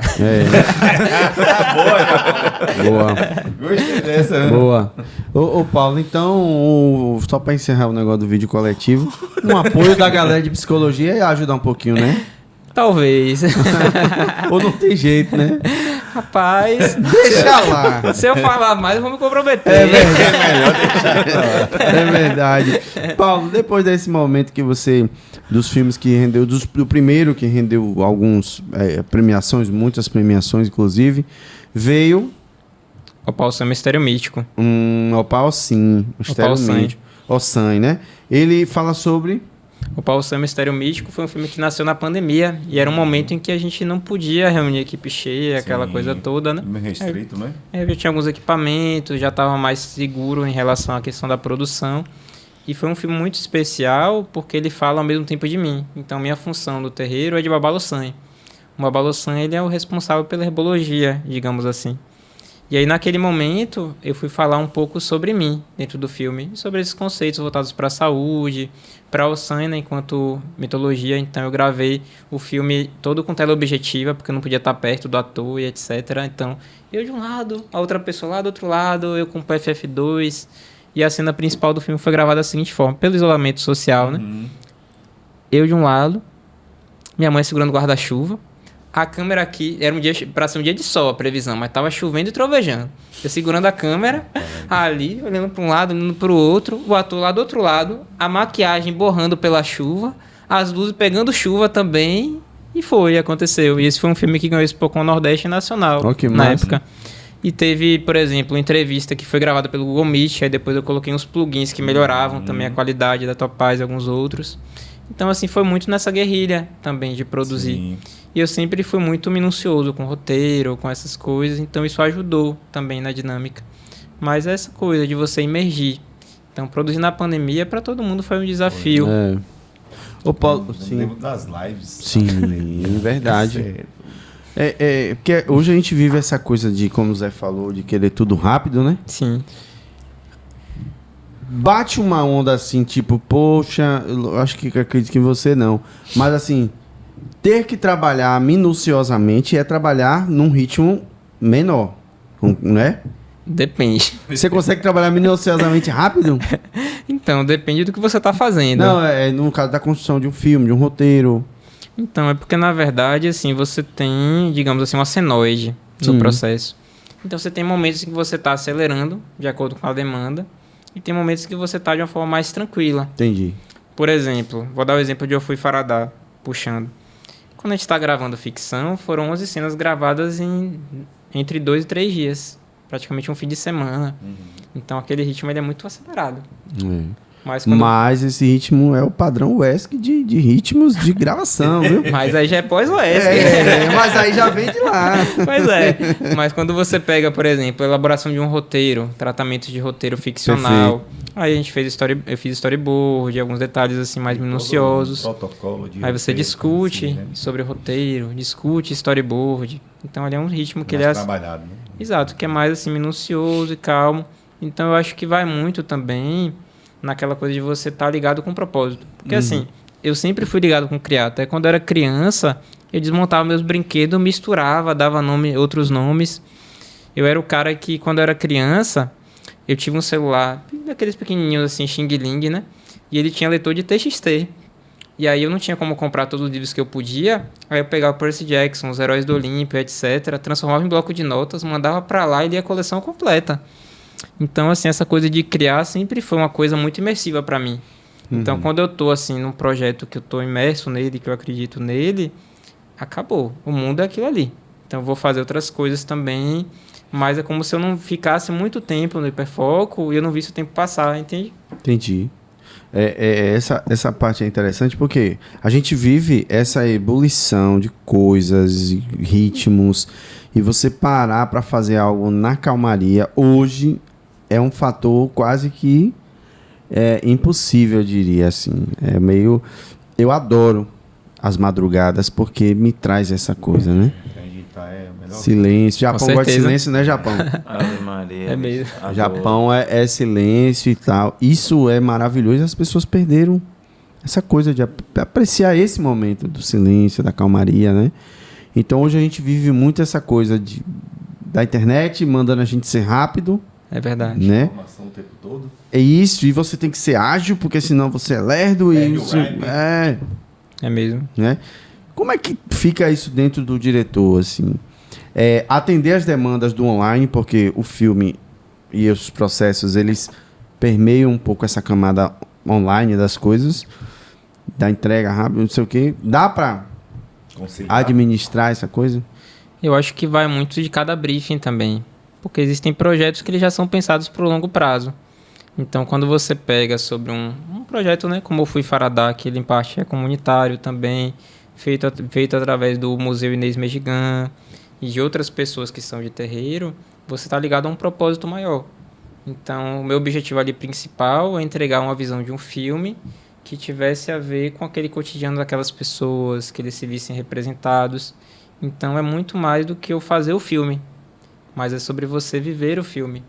Boa. Gostei dessa, né? Boa. Ô, Paulo, então, só para encerrar o negócio do vídeo coletivo, um apoio da galera de psicologia ia ajudar um pouquinho, né? Talvez. Ou não tem jeito, né? Rapaz, Deixa lá. se eu falar mais, eu vou me comprometer. É verdade. É verdade. Paulo, depois desse momento que você, dos filmes que rendeu, do primeiro que rendeu alguns premiações, muitas premiações inclusive, veio O Paulo Sam Mistério Místico. Opal Sim, Mistério Místico. Ossan, né? Ele fala sobre... O Paulo Sam Mistério Místico foi um filme que nasceu na pandemia e era um momento em que a gente não podia reunir a equipe cheia, aquela coisa toda, né? Meio restrito, né? Eu já tinha alguns equipamentos, já estava mais seguro em relação à questão da produção. E foi um filme muito especial porque ele fala ao mesmo tempo de mim. Então, minha função do terreiro é de Babalossan. O Babalossan, ele é o responsável pela herbologia, digamos assim. E aí, naquele momento, eu fui falar um pouco sobre mim dentro do filme, sobre esses conceitos voltados para a saúde, para a Ossan, enquanto mitologia. Então, eu gravei o filme todo com tela objetiva, porque eu não podia estar perto do ator e etc. Então, eu de um lado, a outra pessoa lá do outro lado, eu com o PFF2. E a cena principal do filme foi gravada da seguinte forma, pelo isolamento social, né? Eu de um lado, minha mãe segurando o guarda-chuva. A câmera aqui, era um dia para ser um dia de sol a previsão, mas tava chovendo e trovejando. Eu segurando a câmera, ali, olhando para um lado, olhando para o outro, o ator lá do outro lado, a maquiagem borrando pela chuva, as luzes pegando chuva também, e aconteceu. E esse foi um filme que ganhou esse Procon Nordeste Nacional, na época. E teve, por exemplo, uma entrevista que foi gravada pelo Google Meet, aí depois eu coloquei uns plugins que melhoravam também a qualidade da Topaz e alguns outros. Então, assim, foi muito nessa guerrilha também de produzir. Sim. E eu sempre fui muito minucioso com roteiro, com essas coisas, então isso ajudou também na dinâmica. Mas essa coisa de você imergir. Então, produzir na pandemia para todo mundo foi um desafio. O Paulo, sim. Das lives. Sim, verdade. Porque hoje a gente vive essa coisa de, como o Zé falou, de querer tudo rápido, né? Sim. Bate uma onda assim, tipo, poxa, eu acho que acredito que em você não. Mas assim, ter que trabalhar minuciosamente é trabalhar num ritmo menor, né? Depende. Você consegue trabalhar minuciosamente rápido? Então, depende do que você está fazendo. Não, no caso da construção de um filme, de um roteiro. Então, é porque, na verdade, assim, você tem, digamos assim, uma senoide no processo. Então, você tem momentos em que você está acelerando, de acordo com a demanda, e tem momentos que você está de uma forma mais tranquila. Entendi. Por exemplo, vou dar o exemplo de Eu Fui Faradar, puxando. Quando a gente está gravando ficção, foram 11 cenas gravadas entre 2 e 3 dias. Praticamente um fim de semana. Então, aquele ritmo ele é muito acelerado. Mas esse ritmo é o padrão UESC de ritmos de gravação, viu? Mas aí já é pós-UESC. Mas aí já vem de lá. Pois é. Mas quando você pega, por exemplo, a elaboração de um roteiro, tratamento de roteiro ficcional, aí a gente fez eu fiz storyboard, alguns detalhes assim mais minuciosos. Protocolo de aí você discute assim, né? sobre o roteiro, discute storyboard. Então ali é um ritmo que mais ele é trabalhado, né? Exato, que é mais assim minucioso e calmo. Então eu acho que vai muito também naquela coisa de você estar ligado com o propósito. Porque assim, eu sempre fui ligado com criar. Até quando eu era criança, eu desmontava meus brinquedos, misturava, dava outros nomes. Eu era o cara que, quando eu era criança, eu tive um celular, daqueles pequenininhos assim, Xing Ling, né? E ele tinha leitor de TXT. E aí eu não tinha como comprar todos os livros que eu podia. Aí eu pegava Percy Jackson, Os Heróis do Olimpo, etc. Transformava em bloco de notas, mandava pra lá e lia a coleção completa. Então, assim, essa coisa de criar sempre foi uma coisa muito imersiva para mim. Então, quando eu tô, assim, num projeto que eu tô imerso nele, que eu acredito nele, acabou. O mundo é aquilo ali. Então, eu vou fazer outras coisas também, mas é como se eu não ficasse muito tempo no hiperfoco e eu não visse o tempo passar, entende? Entendi. Essa parte é interessante porque a gente vive essa ebulição de coisas, ritmos, e você parar para fazer algo na calmaria, hoje é um fator quase que impossível, eu diria assim. Eu adoro as madrugadas porque me traz essa coisa, né? Silêncio. Japão gosta de silêncio, né, Japão? Ave Maria. É mesmo. Japão é silêncio e tal. Isso é maravilhoso e as pessoas perderam essa coisa de apreciar esse momento do silêncio, da calmaria, né? Então hoje a gente vive muito essa coisa da internet mandando a gente ser rápido. É verdade. Né? Informação o tempo todo. É isso, e você tem que ser ágil, porque senão você é lerdo. É mesmo. Né? Como é que fica isso dentro do diretor, assim? atender as demandas do online, porque o filme e os processos, eles permeiam um pouco essa camada online das coisas, da entrega rápida, não sei o quê. Dá para administrar essa coisa? Eu acho que vai muito de cada briefing também, porque existem projetos que eles já são pensados para o longo prazo. Então, quando você pega sobre um projeto, né, como o Fui Faradá, que ele em parte é comunitário também, feito através do Museu Inês Mejigan e de outras pessoas que são de terreiro, você está ligado a um propósito maior. Então, o meu objetivo ali principal é entregar uma visão de um filme que tivesse a ver com aquele cotidiano daquelas pessoas, que eles se vissem representados. Então, é muito mais do que eu fazer o filme, mas é sobre você viver o filme.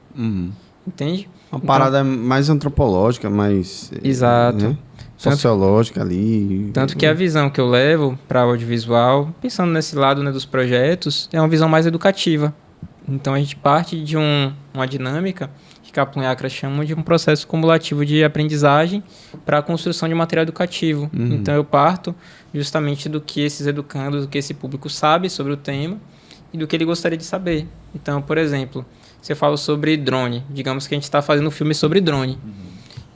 Entende? Uma parada mais antropológica, mais... Exato. Né? Sociológica ali. Tanto que a visão que eu levo para audiovisual, pensando nesse lado, né, dos projetos, é uma visão mais educativa. Então a gente parte de uma dinâmica que Capunhacra chama de um processo cumulativo de aprendizagem para a construção de material educativo. Então eu parto justamente do que esses educandos, do que esse público sabe sobre o tema e do que ele gostaria de saber. Então, por exemplo, se eu falo sobre drone, digamos que a gente está fazendo um filme sobre drone.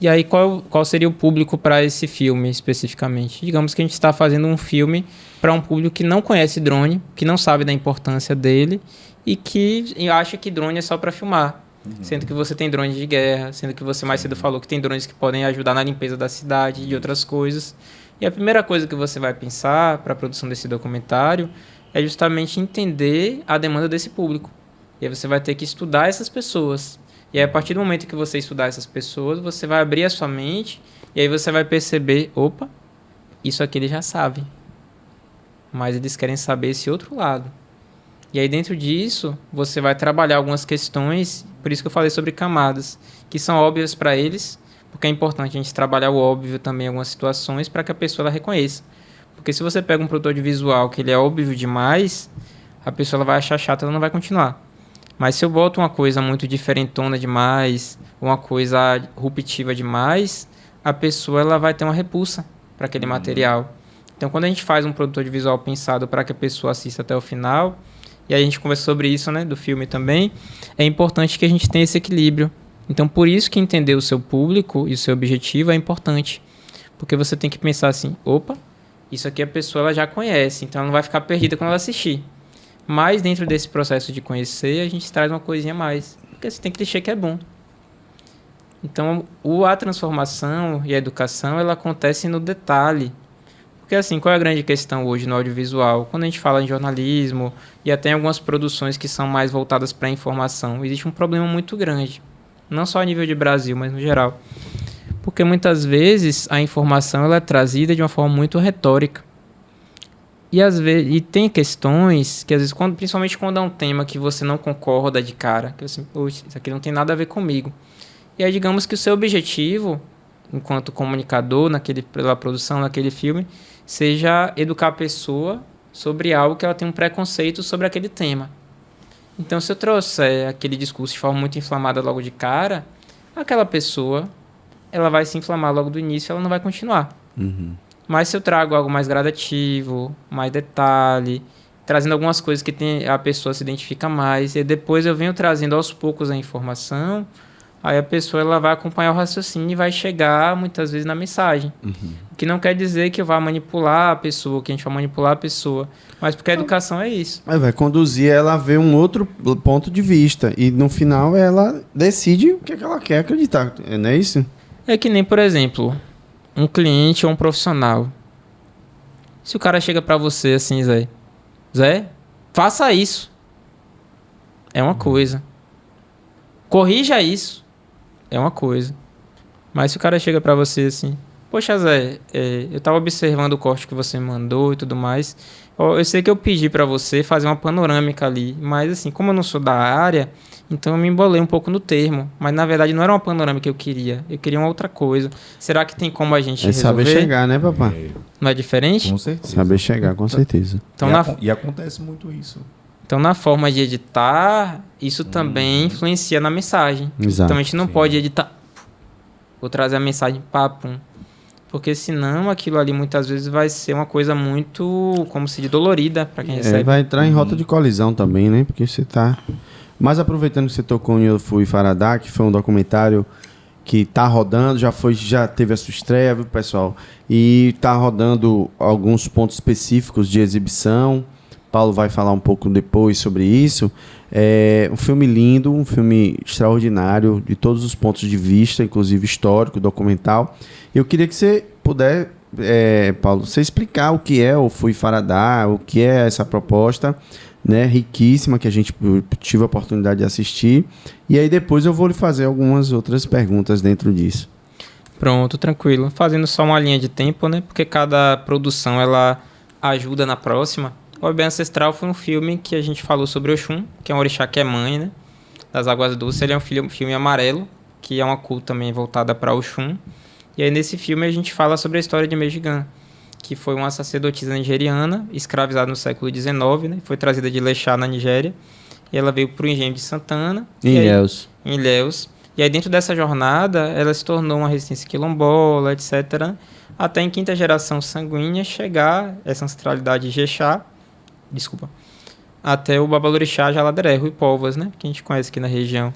E aí, qual seria o público para esse filme especificamente? Digamos que a gente está fazendo um filme para um público que não conhece drone, que não sabe da importância dele e que acha que drone é só para filmar. Sendo que você tem drones de guerra, sendo que você mais cedo falou que tem drones que podem ajudar na limpeza da cidade e de outras coisas. E a primeira coisa que você vai pensar para a produção desse documentário é justamente entender a demanda desse público. E aí você vai ter que estudar essas pessoas. E aí, a partir do momento que você estudar essas pessoas, você vai abrir a sua mente e aí você vai perceber, opa, isso aqui eles já sabem. Mas eles querem saber esse outro lado. E aí, dentro disso, você vai trabalhar algumas questões, por isso que eu falei sobre camadas, que são óbvias para eles, porque é importante a gente trabalhar o óbvio também em algumas situações para que a pessoa ela reconheça. Porque se você pega um produtor de visual que ele é óbvio demais, a pessoa ela vai achar chato, ela não vai continuar. Mas se eu boto uma coisa muito diferentona demais, uma coisa ruptiva demais, a pessoa ela vai ter uma repulsa para aquele material. Então, quando a gente faz um produtor de visual pensado para que a pessoa assista até o final, e aí a gente conversa sobre isso, né, do filme também, é importante que a gente tenha esse equilíbrio. Então, por isso que entender o seu público e o seu objetivo é importante. Porque você tem que pensar assim, opa, isso aqui a pessoa ela já conhece, então ela não vai ficar perdida quando ela assistir. Mas dentro desse processo de conhecer, a gente traz uma coisinha a mais. Porque você tem clichê que é bom. Então, a transformação e a educação, ela acontece no detalhe. Porque assim, qual é a grande questão hoje no audiovisual? Quando a gente fala em jornalismo e até em algumas produções que são mais voltadas para a informação, existe um problema muito grande. Não só a nível de Brasil, mas no geral. Porque muitas vezes a informação ela é trazida de uma forma muito retórica. E às vezes, e tem questões que às vezes, principalmente quando é um tema que você não concorda de cara, que assim, poxa, isso aqui não tem nada a ver comigo. E aí digamos que o seu objetivo, enquanto comunicador pela produção daquele filme, seja educar a pessoa sobre algo que ela tem um preconceito sobre aquele tema. Então, se eu trouxer aquele discurso de forma muito inflamada logo de cara, aquela pessoa ela vai se inflamar logo do início e ela não vai continuar. Mas se eu trago algo mais gradativo, mais detalhe, trazendo algumas coisas que a pessoa se identifica mais, e depois eu venho trazendo aos poucos a informação, aí a pessoa ela vai acompanhar o raciocínio e vai chegar muitas vezes na mensagem. O que não quer dizer que eu vá manipular a pessoa, que a gente vai manipular a pessoa, mas porque a educação é isso. Mas vai conduzir ela a ver um outro ponto de vista, e no final ela decide o que ela quer acreditar, não é isso? É que nem, por exemplo, um cliente ou um profissional. Se o cara chega pra você assim, Zé, faça isso. É uma coisa. Corrija isso. É uma coisa. Mas se o cara chega pra você assim, poxa, Zé, eu tava observando o corte que você mandou e tudo mais. Eu sei que eu pedi pra você fazer uma panorâmica ali, mas assim, como eu não sou da área, então eu me embolei um pouco no termo. Mas na verdade não era uma panorâmica que eu queria uma outra coisa. Será que tem como a gente resolver? Saber chegar, né, papai? Não é diferente? Com certeza. Saber chegar, com certeza. Então, e acontece muito isso. Então, na forma de editar, isso também influencia na mensagem. Exato. Então, a gente não pode editar. Vou trazer a mensagem papum. Porque senão aquilo ali muitas vezes vai ser uma coisa muito, como se diz, dolorida para quem recebe. Vai entrar em rota de colisão também, né? Porque você tá... Mas aproveitando que você tocou em Eu Fui Faradá, que foi um documentário que tá rodando, já teve a sua estreia, viu, pessoal? E tá rodando alguns pontos específicos de exibição. Paulo vai falar um pouco depois sobre isso. É um filme lindo, um filme extraordinário, de todos os pontos de vista, inclusive histórico, documental. Eu queria que você puder, Paulo, você explicar o que é o Fui Faradá, o que é essa proposta, né, riquíssima, que a gente tive a oportunidade de assistir. E aí depois eu vou lhe fazer algumas outras perguntas dentro disso. Pronto, tranquilo. Fazendo só uma linha de tempo, né? Porque cada produção, ela ajuda na próxima. O Bebê Ancestral foi um filme que a gente falou sobre Oxum, que é um orixá que é mãe, né? Das Águas Doces. Ele é um filme amarelo, que é uma culto também voltada para Oxum. E aí nesse filme a gente fala sobre a história de Mejigan, que foi uma sacerdotisa nigeriana, escravizada no século XIX, né? Foi trazida de Lechá, na Nigéria. E ela veio para o engenho de Santana. Em Ilhéus. Em Ilhéus. E aí dentro dessa jornada, ela se tornou uma resistência quilombola, etc. Até em quinta geração sanguínea chegar essa ancestralidade de Jexá, até o Babalorixá Jaladeré, Rui Povas, né? Que a gente conhece aqui na região.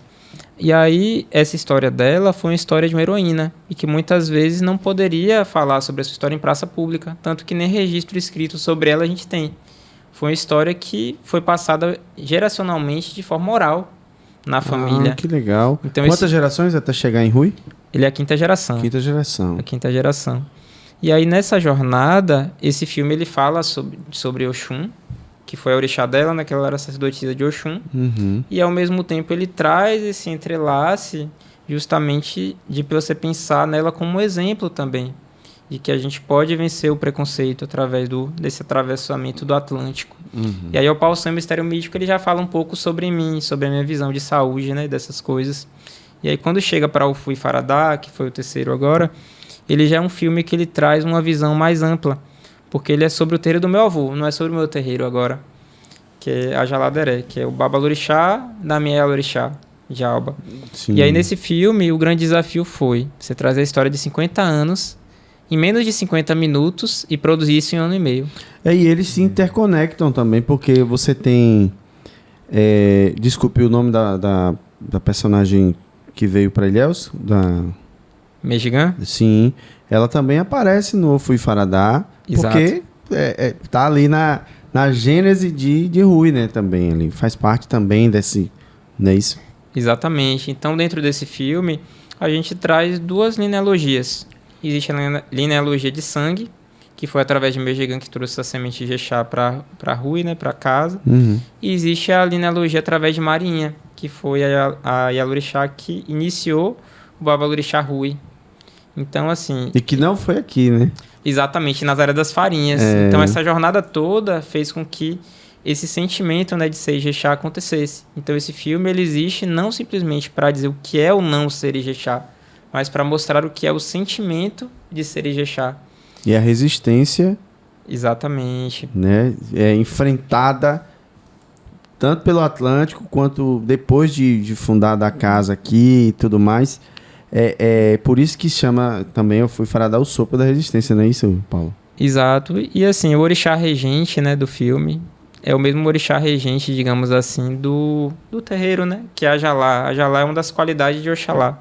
E aí, essa história dela foi uma história de uma heroína, e que muitas vezes não poderia falar sobre essa história em praça pública, tanto que nem registro escrito sobre ela a gente tem. Foi uma história que foi passada geracionalmente de forma oral na família. Que legal. Então, quantas gerações até chegar em Rui? Ele é a quinta geração. Quinta geração. A quinta geração. E aí, nessa jornada, esse filme ele fala sobre Oxum, que foi a orixá dela, né, que ela era sacerdotisa de Oxum. Uhum. E, ao mesmo tempo, ele traz esse entrelace justamente de você pensar nela como um exemplo também, de que a gente pode vencer o preconceito através desse atravessamento do Atlântico. Uhum. E aí, o Paulo Sam Mistério Místico, ele já fala um pouco sobre mim, sobre a minha visão de saúde, né, dessas coisas. E aí, quando chega para o Fui Faradá, que foi o terceiro agora, ele já é um filme que ele traz uma visão mais ampla, porque ele é sobre o terreiro do meu avô, não é sobre o meu terreiro agora, que é a Jaladeré, que é o Babalorixá da minha Orixá, de Alba. Sim. E aí, nesse filme, o grande desafio foi você trazer a história de 50 anos em menos de 50 minutos e produzir isso em 1 ano e meio. E eles se interconectam também, porque você tem... desculpe o nome da personagem que veio para Ilhéus, Mejigan? Sim, ela também aparece no Fui Faradá, Exato. porque tá ali na gênese de Rui, né, também, ali, faz parte também desse, não é isso? Exatamente. Então, dentro desse filme, a gente traz duas linealogias. Existe a linealogia de sangue, que foi através de Mejigan que trouxe essa semente de Jexá para Rui, né, para casa. Uhum. E existe a linealogia através de Marinha, que foi a Yalorixá que iniciou o Babalorixá Rui. Então, assim... E que não foi aqui, né? Exatamente, Nazaré das Farinhas. Então, essa jornada toda fez com que esse sentimento, né, de ser Ijexá acontecesse. Então, esse filme ele existe não simplesmente para dizer o que é o não ser Ijexá, mas para mostrar o que é o sentimento de ser Ijexá. E a resistência... Exatamente. Né, enfrentada tanto pelo Atlântico quanto depois de fundada a casa aqui e tudo mais. Por isso que chama também, eu fui Faradá, o sopro da resistência, não é isso, Paulo? Exato. E assim, o orixá regente, né, do filme é o mesmo orixá regente, digamos assim, do terreiro, né, que é a Ajalá. A Ajalá é uma das qualidades de Oxalá.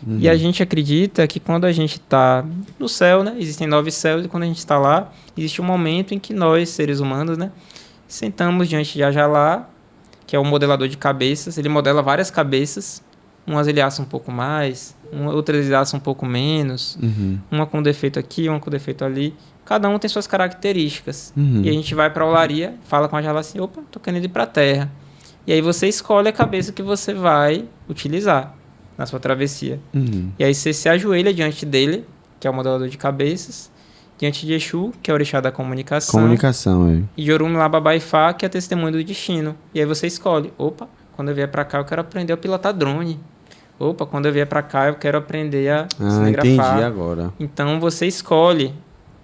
Uhum. E a gente acredita que quando a gente está no céu, né, existem 9 céus, e quando a gente está lá, existe um momento em que nós, seres humanos, né, sentamos diante de Ajalá, que é o modelador de cabeças. Ele modela várias cabeças, umas ele assa um pouco mais, outras ele assa um pouco menos, uma com defeito aqui, uma com defeito ali. Cada um tem suas características. E a gente vai para a olaria, fala com a Ajalá assim, opa, tô querendo ir para a terra. E aí você escolhe a cabeça que você vai utilizar na sua travessia. E aí você se ajoelha diante dele, que é o modelador de cabeças, diante de Exu, que é o orixá da comunicação. E de Orumilá Babaifá, que é testemunho do destino. E aí você escolhe, opa, quando eu vier para cá eu quero aprender a pilotar drone. Opa, quando eu vier para cá eu quero aprender a cinegrafar. Entendi agora. Então você escolhe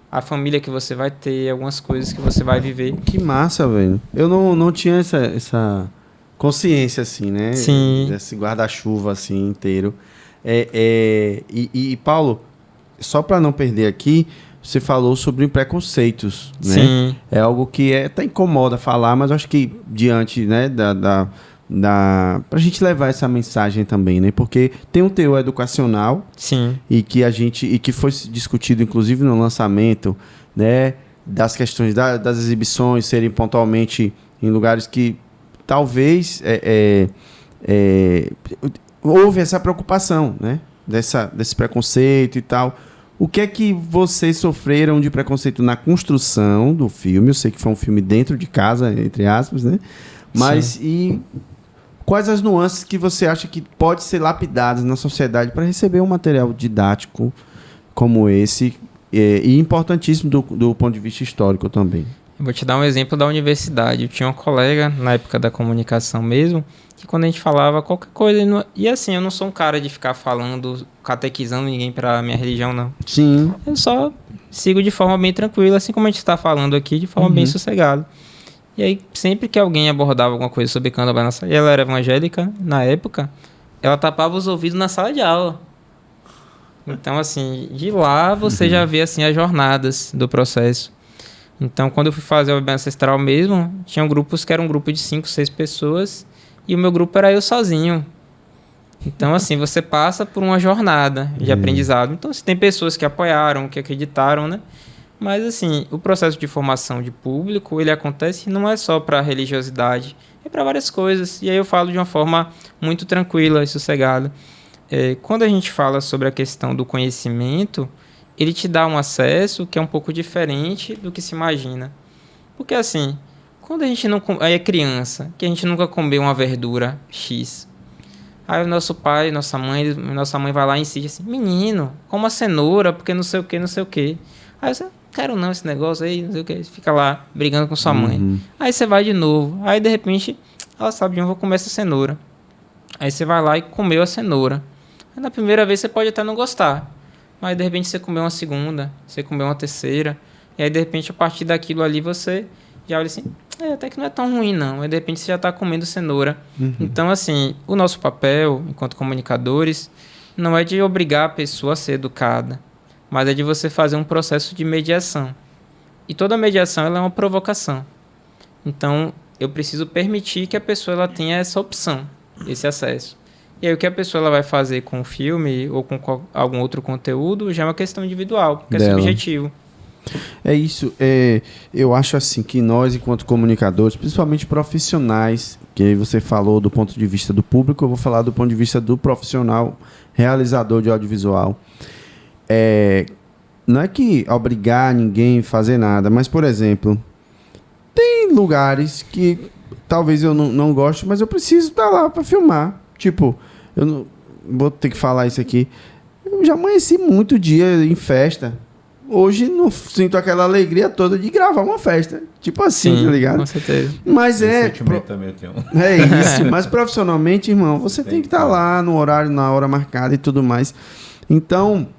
a família que você vai ter, algumas coisas que você vai viver. Que massa, velho. Eu não tinha essa consciência, assim, né? Sim. Desse guarda-chuva, assim, inteiro. E Paulo, só para não perder aqui, você falou sobre preconceitos, né? Sim. É algo que até incomoda falar, mas eu acho que diante, né, pra gente levar essa mensagem também, né? Porque tem um teor educacional Sim. e que foi discutido inclusive no lançamento, né, das questões das exibições serem pontualmente em lugares que talvez houve essa preocupação, né, desse preconceito e tal. O que é que vocês sofreram de preconceito na construção do filme? Eu sei que foi um filme dentro de casa, entre aspas, né? Mas e quais as nuances que você acha que pode ser lapidadas na sociedade para receber um material didático como esse e importantíssimo do ponto de vista histórico também? Eu vou te dar um exemplo da universidade. Eu tinha uma colega, na época da comunicação mesmo, que quando a gente falava qualquer coisa... E assim, eu não sou um cara de ficar falando, catequizando ninguém pra minha religião, não. Sim. Eu só sigo de forma bem tranquila, assim como a gente está falando aqui, de forma bem sossegada. E aí, sempre que alguém abordava alguma coisa sobre candomblé na sala, e ela era evangélica na época, ela tapava os ouvidos na sala de aula. Então, assim, de lá você já vê assim, as jornadas do processo. Então, quando eu fui fazer o bebê ancestral mesmo, tinham grupos que eram um grupo de 5, 6 pessoas, e o meu grupo era eu sozinho. Então, assim, você passa por uma jornada de aprendizado. Então, se tem pessoas que apoiaram, que acreditaram, né? Mas, assim, o processo de formação de público, ele acontece não é só para religiosidade, é para várias coisas. E aí eu falo de uma forma muito tranquila e sossegada. Quando a gente fala sobre a questão do conhecimento, ele te dá um acesso que é um pouco diferente do que se imagina. Porque, assim, quando a gente não... Aí é criança, que a gente nunca comeu uma verdura X. Aí o nosso pai, nossa mãe vai lá e insiste assim, menino, coma cenoura, porque não sei o que, não sei o que. Aí você, quero não esse negócio aí, não sei o que. Você fica lá brigando com sua mãe. Aí você vai de novo. Aí, de repente, ela sabe de onde eu vou comer essa cenoura. Aí você vai lá e comeu a cenoura. Aí, na primeira vez você pode até não gostar. Mas, de repente, você comeu uma segunda, você comeu uma terceira. E aí, de repente, a partir daquilo ali, você já olha assim, até que não é tão ruim, não. Aí, de repente, você já está comendo cenoura. Então, assim, o nosso papel, enquanto comunicadores, não é de obrigar a pessoa a ser educada, mas é de você fazer um processo de mediação. E toda mediação ela é uma provocação. Então, eu preciso permitir que a pessoa ela tenha essa opção, esse acesso. E aí, o que a pessoa ela vai fazer com o filme ou com algum outro conteúdo já é uma questão individual, porque é subjetivo. É isso. Eu acho assim que nós, enquanto comunicadores, principalmente profissionais, que aí você falou do ponto de vista do público, eu vou falar do ponto de vista do profissional realizador de audiovisual. Não é que obrigar ninguém a fazer nada, mas, por exemplo, tem lugares que talvez eu não goste, mas eu preciso estar lá para filmar. Tipo, eu não vou ter que falar isso aqui. Eu já amanheci muito dia em festa. Hoje não sinto aquela alegria toda de gravar uma festa. Tipo assim, Sim, tá ligado? com certeza. Mas Também eu tenho. É isso. Mas profissionalmente, irmão, você tem que estar lá no horário, na hora marcada e tudo mais. Então,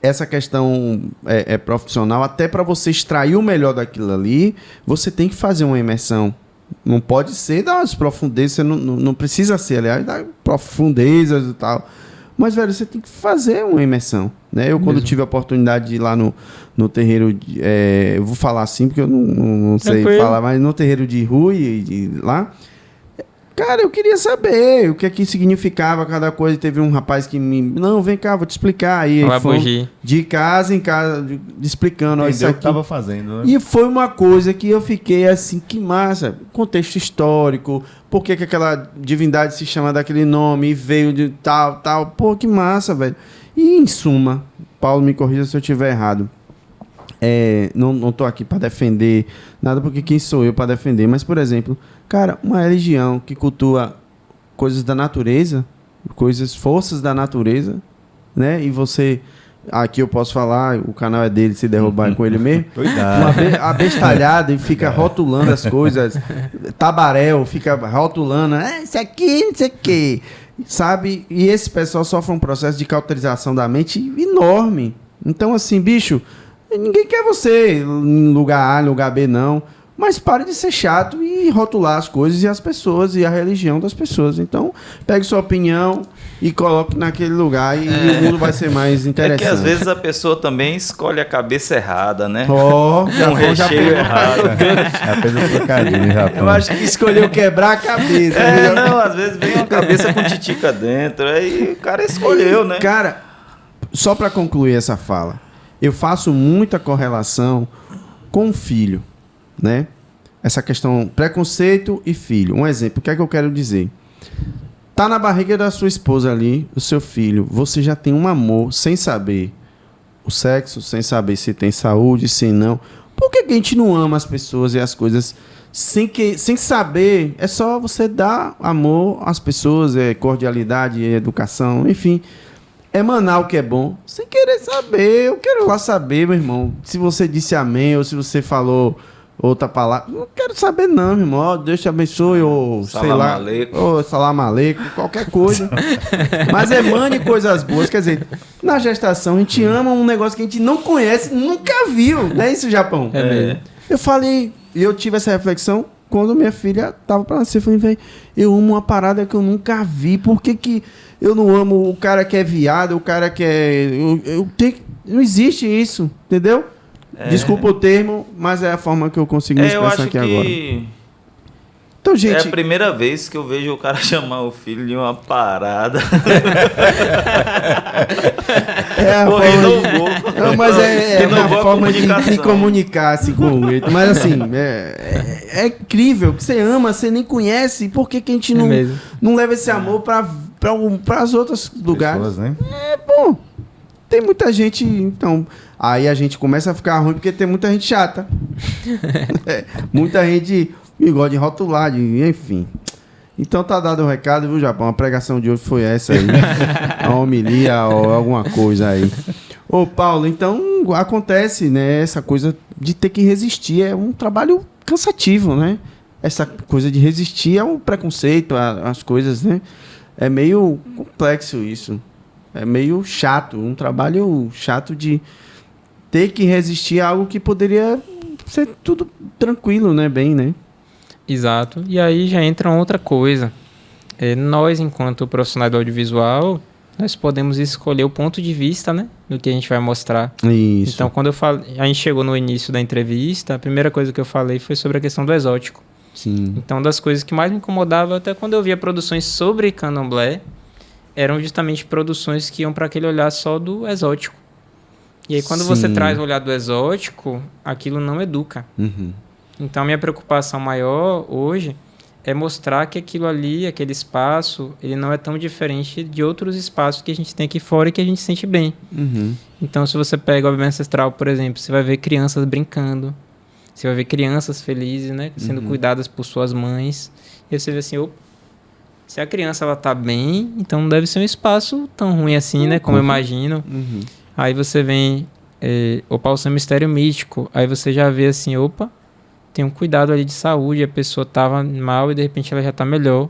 essa questão é profissional, até para você extrair o melhor daquilo ali, você tem que fazer uma imersão. Não pode ser das profundezas, você não precisa ser, aliás, das profundezas e tal. Mas, velho, você tem que fazer uma imersão, né? Eu, quando tive a oportunidade de ir lá no terreiro... eu vou falar assim, porque eu não sei falar, mas no terreiro de Rui, lá... Cara, eu queria saber o que é que significava cada coisa. Teve um rapaz que me... Não, vem cá, vou te explicar. Aí foi de casa em casa, explicando. Entendeu isso aqui. O que estava fazendo, né? E foi uma coisa que eu fiquei assim, que massa. Contexto histórico, por que aquela divindade se chama daquele nome e veio de tal. Pô, que massa, velho. E, em suma, Paulo, me corrija se eu estiver errado. Não tô aqui para defender nada, porque quem sou eu para defender? Mas, por exemplo, cara, uma religião que cultua coisas da natureza, forças da natureza, né? E você, aqui eu posso falar, o canal é dele, se derrubar é com ele mesmo. Abestalhado e fica rotulando as coisas. Tabaréu, fica rotulando, isso aqui, não sei o quê. Sabe? E esse pessoal sofre um processo de cauterização da mente enorme. Então, assim, bicho... Ninguém quer você em lugar A, em lugar B, não. Mas pare de ser chato e rotular as coisas e as pessoas e a religião das pessoas. Então, pegue sua opinião, e coloque naquele lugar e o mundo vai ser mais É interessante. que às vezes a pessoa também escolhe a cabeça errada, né? Ó, já recheio pegou. errado. Já fez o trocadilho, Japão. Eu acho que escolheu quebrar a cabeça. É, não, às vezes vem uma cabeça com titica dentro, aí o cara escolheu, né? Cara, só para concluir essa fala, eu faço muita correlação com o filho, né? Essa questão preconceito e filho. Um exemplo, o que é que eu quero dizer? Tá na barriga da sua esposa ali, o seu filho, você já tem um amor sem saber o sexo, sem saber se tem saúde, se não. Por que que a gente não ama as pessoas e as coisas sem saber? É só você dar amor às pessoas, cordialidade, educação, enfim. Emanar o que é bom, sem querer saber. Eu quero lá saber, meu irmão, se você disse amém ou se você falou outra palavra. Não quero saber não, meu irmão. Ó, Deus te abençoe, ou sei Salam lá. aleikum. Ou salam aleikum, qualquer coisa. Mas emane coisas boas. Quer dizer, na gestação a gente ama um negócio que a gente não conhece, nunca viu. Não é isso, Japão? É mesmo. Eu falei, e eu tive essa reflexão quando minha filha tava pra nascer. Eu falei, velho, eu amo uma parada que eu nunca vi. Por que que eu não amo o cara que é viado, o cara que é... Eu tenho... Não existe isso, entendeu? Desculpa o termo, mas é a forma que eu consigo me Eu expressar acho aqui que agora. Então, é gente... a primeira vez que eu vejo o cara chamar o filho de uma parada. É a Pô, forma renovou. Não, mas é Renovou uma a forma de comunicação. se comunicar assim, com ele. Mas assim, é incrível que você ama, você nem conhece. Por que que a gente É não, mesmo. não leva esse amor para os outros lugares? Pessoas, né? Pô, tem muita gente, então... Aí a gente começa a ficar ruim porque tem muita gente chata. Muita gente que gosta de rotular, enfim. Então tá dado o recado, viu, Japão? A pregação de hoje foi essa aí. A homilia ou alguma coisa aí. Ô, Paulo, então acontece, né? Essa coisa de ter que resistir. É um trabalho cansativo, né? Essa coisa de resistir é um preconceito, as coisas, né? É meio complexo isso. É meio chato. Um trabalho chato de ter que resistir a algo que poderia ser tudo tranquilo, né? Bem, né? Exato. E aí já entra outra coisa. Nós, enquanto profissionais do audiovisual, nós podemos escolher o ponto de vista, né? Do que a gente vai mostrar. Isso. Então, quando a gente chegou no início da entrevista, a primeira coisa que eu falei foi sobre a questão do exótico. Sim. Então, uma das coisas que mais me incomodava, até quando eu via produções sobre candomblé, eram justamente produções que iam para aquele olhar só do exótico. E aí, quando você Sim. traz o olhar do exótico, aquilo não educa. Uhum. Então, a minha preocupação maior hoje é mostrar que aquilo ali, aquele espaço, ele não é tão diferente de outros espaços que a gente tem aqui fora e que a gente sente bem. Uhum. Então, se você pega o Bebê Ancestral, por exemplo, você vai ver crianças brincando, você vai ver crianças felizes, né, sendo cuidadas por suas mães. E você vê assim, opa, se a criança ela tá bem, então não deve ser um espaço tão ruim assim, né, como eu imagino. Uhum. Aí você vem o Paulo Mistério Místico, aí você já vê assim, opa, tem um cuidado ali de saúde, a pessoa tava mal e de repente ela já tá melhor.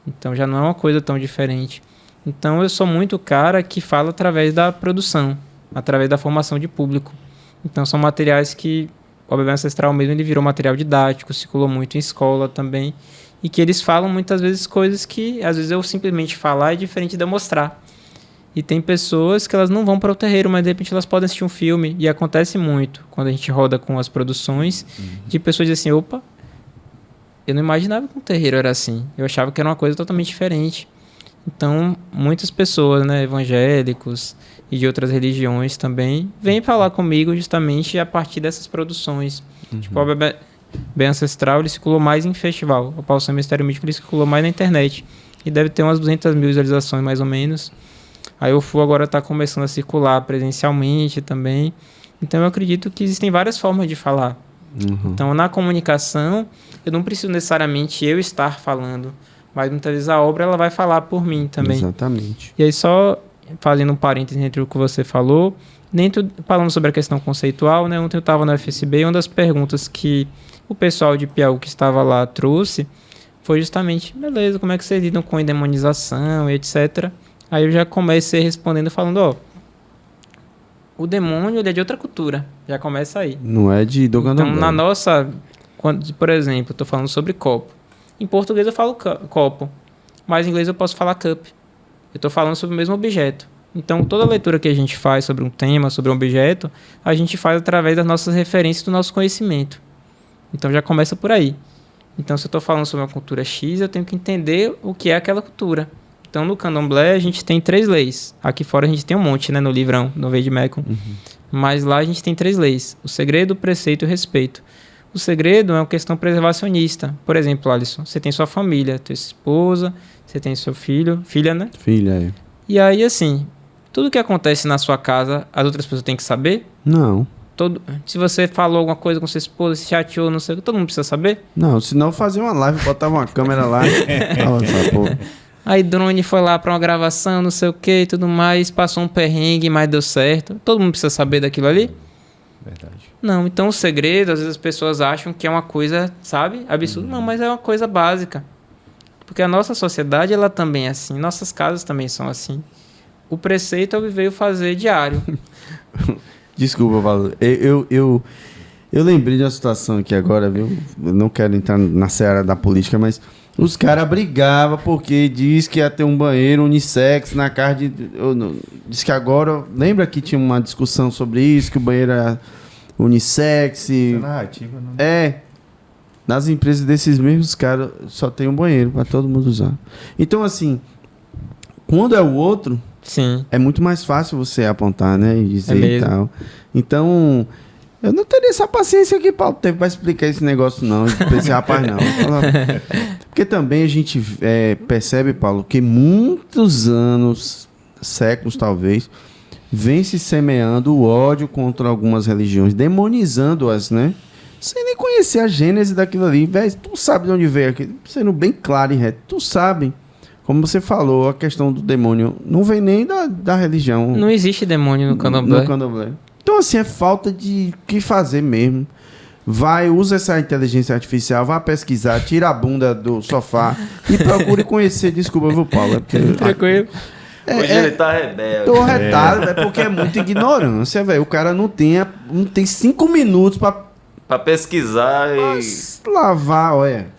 Então já não é uma coisa tão diferente. Então eu sou muito cara que fala através da produção, através da formação de público. Então são materiais que o Bebê Ancestral mesmo ele virou material didático, circulou muito em escola também, e que eles falam muitas vezes coisas que às vezes eu simplesmente falar é diferente de eu mostrar. E tem pessoas que elas não vão para o terreiro, mas de repente elas podem assistir um filme. E acontece muito quando a gente roda com as produções, de pessoas dizem assim, opa, eu não imaginava que um terreiro era assim. Eu achava que era uma coisa totalmente diferente. Então, muitas pessoas, né, evangélicos e de outras religiões também, vêm falar comigo justamente a partir dessas produções. Tipo, o Bebê Ancestral, ele circulou mais em festival. O Paulo Mistério Místico, ele circulou mais na internet. E deve ter umas 200 mil visualizações, mais ou menos. Aí o FU agora está começando a circular presencialmente também. Então eu acredito que existem várias formas de falar. Então na comunicação, eu não preciso necessariamente eu estar falando, mas muitas vezes a obra ela vai falar por mim também. Exatamente. E aí só fazendo um parênteses entre o que você falou, falando sobre a questão conceitual, né? Ontem eu estava no FSB e uma das perguntas que o pessoal de Piauí que estava lá trouxe foi justamente, beleza, como é que vocês lidam com endemonização e etc. Aí eu já comecei respondendo falando, ó, o demônio ele é de outra cultura, já começa aí. Não é de Dogandomblé. Então, na nossa, por exemplo, eu tô falando sobre copo. Em português eu falo copo, mas em inglês eu posso falar cup. Eu estou falando sobre o mesmo objeto. Então, toda leitura que a gente faz sobre um tema, sobre um objeto, a gente faz através das nossas referências, do nosso conhecimento. Então, já começa por aí. Então, se eu estou falando sobre uma cultura X, eu tenho que entender o que é aquela cultura. Então, no Candomblé, a gente tem 3 leis. Aqui fora a gente tem um monte, né? No livrão, no Vade Mecum. Mas lá a gente tem 3 leis. O segredo, o preceito e o respeito. O segredo é uma questão preservacionista. Por exemplo, Alisson, você tem sua família, tua esposa, você tem seu filho, filha, né? Filha, é. E aí, assim, tudo que acontece na sua casa, as outras pessoas têm que saber? Não. Se você falou alguma coisa com sua esposa, se chateou, não sei o que, todo mundo precisa saber? Não, senão fazia uma live, botava uma câmera lá e falava essa porra. Aí drone foi lá pra uma gravação, não sei o que e tudo mais, passou um perrengue, mas deu certo. Todo mundo precisa saber daquilo ali? Verdade. Não, então o segredo, às vezes as pessoas acham que é uma coisa, sabe, absurda. Não, mas é uma coisa básica. Porque a nossa sociedade, ela também é assim, nossas casas também são assim. O preceito eu veio fazer diário. Desculpa, Paulo. Eu lembrei de uma situação aqui agora, viu? Eu não quero entrar na seara da política, mas os caras brigavam porque diz que ia ter um banheiro unissex na casa de... Diz que agora... Lembra que tinha uma discussão sobre isso, que o banheiro era unissex? Essa narrativa, não... Nas empresas desses mesmos caras só tem um banheiro para todo mundo usar. Então, assim, quando é o outro... Sim. É muito mais fácil você apontar, né? E dizer e mesmo. tal. Então, eu não teria essa paciência que Paulo teve para explicar esse negócio, não. Esse rapaz, não. Porque também a gente percebe, Paulo, que muitos anos, séculos talvez, vem se semeando o ódio contra algumas religiões, demonizando-as, né? Sem nem conhecer a gênese daquilo ali. Véi, tu sabe de onde veio aquilo. Sendo bem claro e reto. Tu sabe. Como você falou, a questão do demônio não vem nem da religião. Não existe demônio no Candomblé. No Candomblé. Então, assim, é falta de o que fazer mesmo. Vai, usa essa inteligência artificial, vá pesquisar, tira a bunda do sofá e procure conhecer. Desculpa, viu, Paulo? É porque, Tranquilo. Hoje ele tá rebelde. Tô retado, é porque é muita ignorância, velho. O cara não tem 5 minutos Pra pesquisar e... lavar, olha.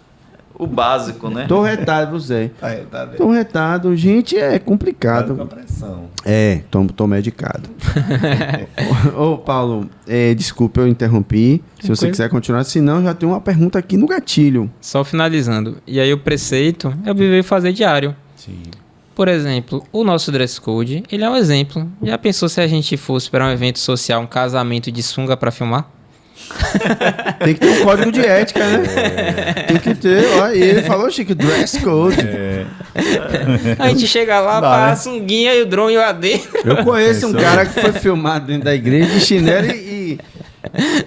O básico, né? Tô retado, Zé. Tá bem. Tô retado. Gente, é Com complicado. a pressão. Tô medicado. Ô, Paulo, desculpa, eu interrompi. Se você Tranquilo. quiser continuar, senão já tem uma pergunta aqui no gatilho. Só finalizando. E aí o preceito eu veio fazer diário. Sim. Por exemplo, o nosso dress code, ele é um exemplo. Já pensou se a gente fosse para um evento social, um casamento de sunga para filmar? Tem que ter um código de ética, né? Tem que ter, ó. E ele falou, Chico, dress code. A gente chega lá, Dá, pá, né? a sunguinha e o drone lá dentro. Eu conheço um cara que foi filmado dentro da igreja de chinelo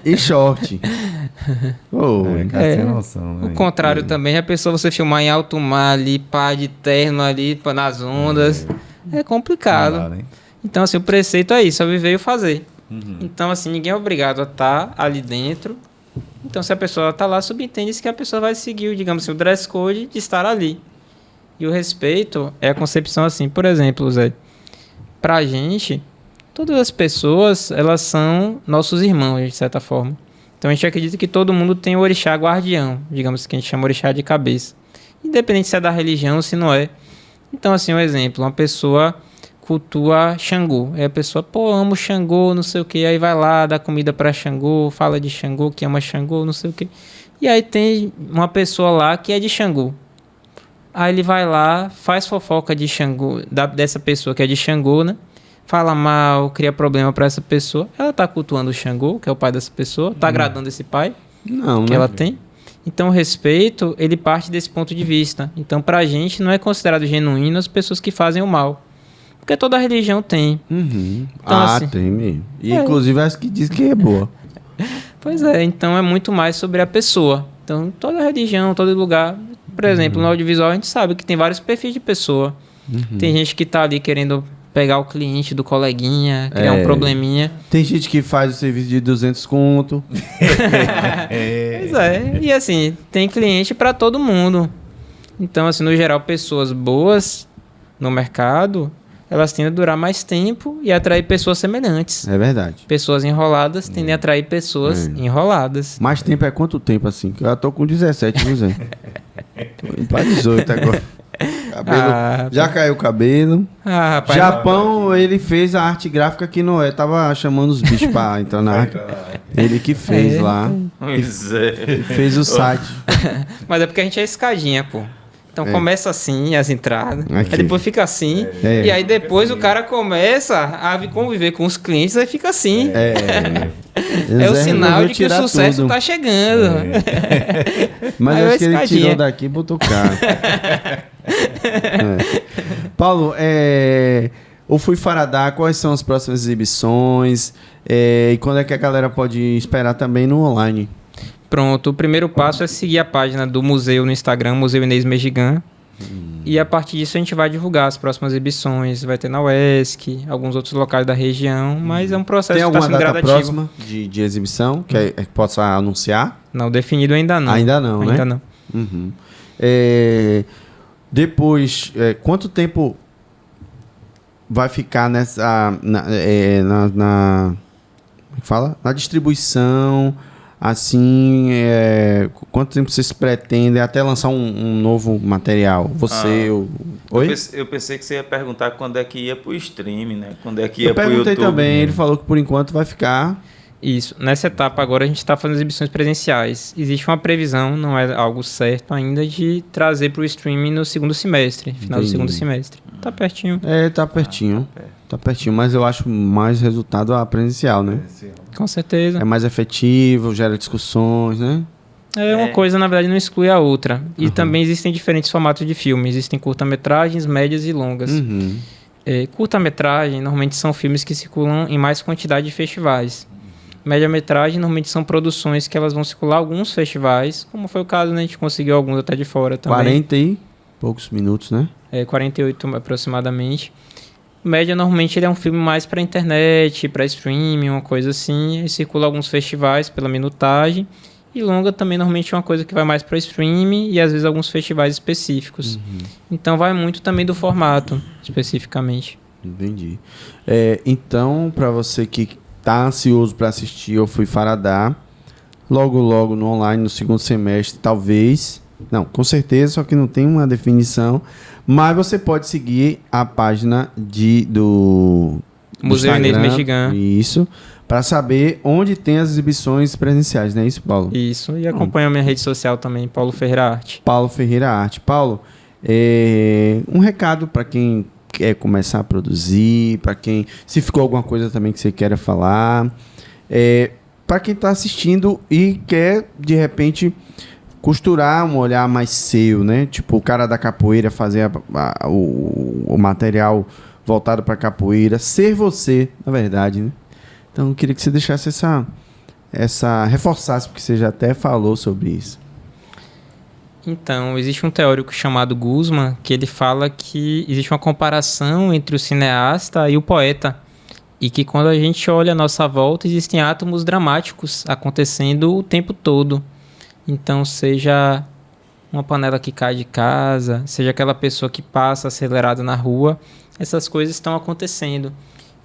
e short. Oh, Cara, sem noção, O né? contrário também, já pensou você filmar em alto mar ali, pá, de terno ali, pá, nas ondas. É complicado. Não dá, né? Então, assim, o preceito é isso, eu veio fazer. Então, assim, ninguém é obrigado a estar ali dentro. Então, se a pessoa está lá, subentende-se que a pessoa vai seguir, digamos assim, o dress code de estar ali. E o respeito é a concepção assim, por exemplo, Zé, pra gente, todas as pessoas, elas são nossos irmãos, de certa forma. Então, a gente acredita que todo mundo tem o orixá guardião, digamos que a gente chama orixá de cabeça. Independente se é da religião ou se não é. Então, assim, um exemplo, uma pessoa cultua Xangô. Aí a pessoa, pô, amo Xangô, não sei o que. Aí vai lá, dá comida pra Xangô, fala de Xangô, que ama Xangô, não sei o que. E aí tem uma pessoa lá que é de Xangô. Aí ele vai lá, faz fofoca de Xangô, dessa pessoa que é de Xangô, né? Fala mal, cria problema pra essa pessoa. Ela tá cultuando o Xangô, que é o pai dessa pessoa. Tá agradando esse pai não, que né? ela tem. Então o respeito, ele parte desse ponto de vista. Então pra gente não é considerado genuíno as pessoas que fazem o mal. Porque toda religião tem. Uhum. Então, assim, tem mesmo. E inclusive as que diz que é boa. Pois é, então é muito mais sobre a pessoa. Então toda religião, todo lugar. Por exemplo, no audiovisual a gente sabe que tem vários perfis de pessoa. Tem gente que tá ali querendo pegar o cliente do coleguinha, criar um probleminha. Tem gente que faz o serviço de 200 conto. Pois é, e assim, tem cliente pra todo mundo. Então, assim, no geral, pessoas boas no mercado, elas tendem a durar mais tempo e atrair pessoas semelhantes. É verdade. Pessoas enroladas tendem a atrair pessoas enroladas. Mais tempo é quanto tempo assim? Eu já tô com 17, viu, Zé? Tô indo pra 18 agora. Já caiu o cabelo. Rapaz. Japão, ele fez a arte gráfica que Noé tava chamando os bichos pra entrar na arte. Ele que fez lá. Pois é. Ele fez o site. Mas é porque a gente é escadinha, pô. Então começa assim, as entradas, Aqui. aí depois fica assim, É. e aí depois o cara começa a conviver com os clientes, aí fica assim. É o Zé sinal resolveu de que o tirar sucesso tudo. tá chegando. Mas Aí acho é que ele escadinha. tirou daqui e botou cá. Paulo, o Fui Faradá, quais são as próximas exibições? E quando é que a galera pode esperar também no online? Pronto, o primeiro passo é seguir a página do museu no Instagram, Museu Inês Mejigan. E a partir disso a gente vai divulgar as próximas exibições. Vai ter na UESC, alguns outros locais da região, mas é um processo Tem que está alguma sendo data gradativo. próxima de exibição que possa anunciar? Não, definido ainda não. Ainda não, né? Ainda não. Uhum. Depois, quanto tempo vai ficar nessa como é que fala? Na distribuição, assim, quanto tempo vocês pretendem até lançar um novo material? Oi? Eu pensei que você ia perguntar quando é que ia pro stream, né? Quando é que ia Eu pro perguntei YouTube. também, ele falou que por enquanto vai ficar... Isso. Nessa etapa agora a gente está fazendo exibições presenciais. Existe uma previsão, não é algo certo ainda, de trazer para o streaming no segundo semestre, final do Entendi. segundo semestre. Tá pertinho. Tá pertinho. Tá pertinho, mas eu acho mais resultado a presencial, né? Com certeza. É mais efetivo, gera discussões, né? Uma coisa, na verdade, não exclui a outra. E também existem diferentes formatos de filme. Existem curta-metragens, médias e longas. Uhum. Curta-metragem, normalmente, são filmes que circulam em mais quantidade de festivais. Média-metragem, normalmente, são produções que elas vão circular alguns festivais, como foi o caso, né? A gente conseguiu alguns até de fora também. 40 e poucos minutos, né? 48 aproximadamente. Média, normalmente, ele é um filme mais para internet, para streaming, uma coisa assim. Ele circula alguns festivais pela minutagem. E longa também, normalmente, é uma coisa que vai mais para streaming e, às vezes, alguns festivais específicos. Então, vai muito também do formato, especificamente. Entendi. Então, para você que tá ansioso para assistir Eu Fui Faradá, logo no online, no segundo semestre, talvez... Não, com certeza, só que não tem uma definição. Mas você pode seguir a página do Museu Inês Instagram, Mejigan. Isso, para saber onde tem as exibições presenciais, não é isso, Paulo? Isso, e acompanha a minha rede social também, Paulo Ferreira Arte. Paulo Ferreira Arte. Paulo, um recado para quem quer começar a produzir, para quem... Se ficou alguma coisa também que você queira falar. Para quem está assistindo e quer, de repente... costurar um olhar mais seu, né? Tipo, o cara da capoeira fazer o material voltado para capoeira, ser você, na verdade, né? Então, eu queria que você deixasse reforçasse, porque você já até falou sobre isso. Então, existe um teórico chamado Guzman, que ele fala que existe uma comparação entre o cineasta e o poeta, e que quando a gente olha a nossa volta, existem átomos dramáticos acontecendo o tempo todo. Então, seja uma panela que cai de casa, seja aquela pessoa que passa acelerada na rua, essas coisas estão acontecendo.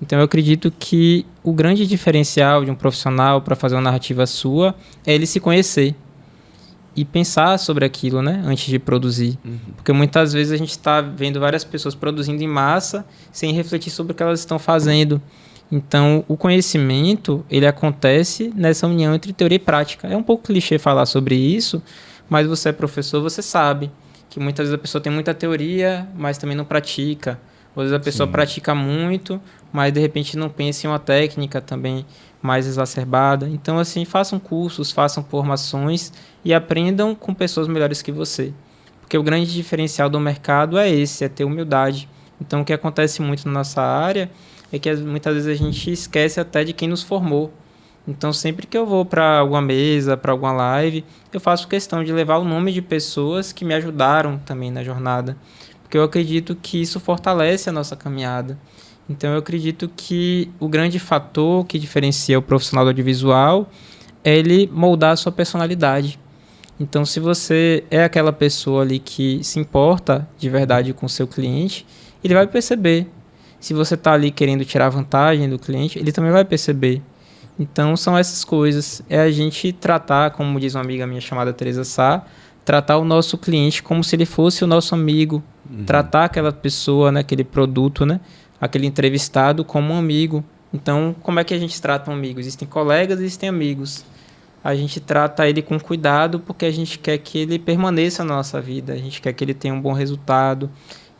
Então, eu acredito que o grande diferencial de um profissional para fazer uma narrativa sua é ele se conhecer e pensar sobre aquilo, né, antes de produzir. Porque muitas vezes a gente está vendo várias pessoas produzindo em massa sem refletir sobre o que elas estão fazendo. Então, o conhecimento, ele acontece nessa união entre teoria e prática. É um pouco clichê falar sobre isso, mas você é professor, você sabe que muitas vezes a pessoa tem muita teoria, mas também não pratica. Às vezes a pessoa pratica muito, mas de repente não pensa em uma técnica também mais exacerbada. Então, assim, façam cursos, façam formações e aprendam com pessoas melhores que você. Porque o grande diferencial do mercado é esse, é ter humildade. Então, o que acontece muito na nossa área é que muitas vezes a gente esquece até de quem nos formou. Então, sempre que eu vou para alguma mesa, para alguma live, eu faço questão de levar o nome de pessoas que me ajudaram também na jornada. Porque eu acredito que isso fortalece a nossa caminhada. Então, eu acredito que o grande fator que diferencia o profissional do audiovisual é ele moldar a sua personalidade. Então, se você é aquela pessoa ali que se importa de verdade com o seu cliente, ele vai perceber. Se você está ali querendo tirar vantagem do cliente, ele também vai perceber. Então, são essas coisas. É a gente tratar, como diz uma amiga minha chamada Teresa Sá, tratar o nosso cliente como se ele fosse o nosso amigo, tratar aquela pessoa, né, aquele produto, né, aquele entrevistado como um amigo. Então, como é que a gente trata um amigo? Existem colegas, existem amigos. A gente trata ele com cuidado porque a gente quer que ele permaneça na nossa vida, a gente quer que ele tenha um bom resultado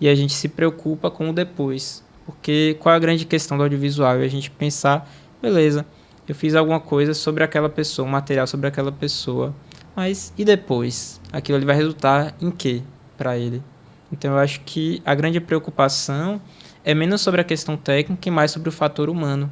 e a gente se preocupa com o depois. Porque qual é a grande questão do audiovisual? É a gente pensar, beleza, eu fiz alguma coisa sobre aquela pessoa, um material sobre aquela pessoa, mas e depois? Aquilo ali vai resultar em quê para ele? Então eu acho que a grande preocupação é menos sobre a questão técnica e mais sobre o fator humano.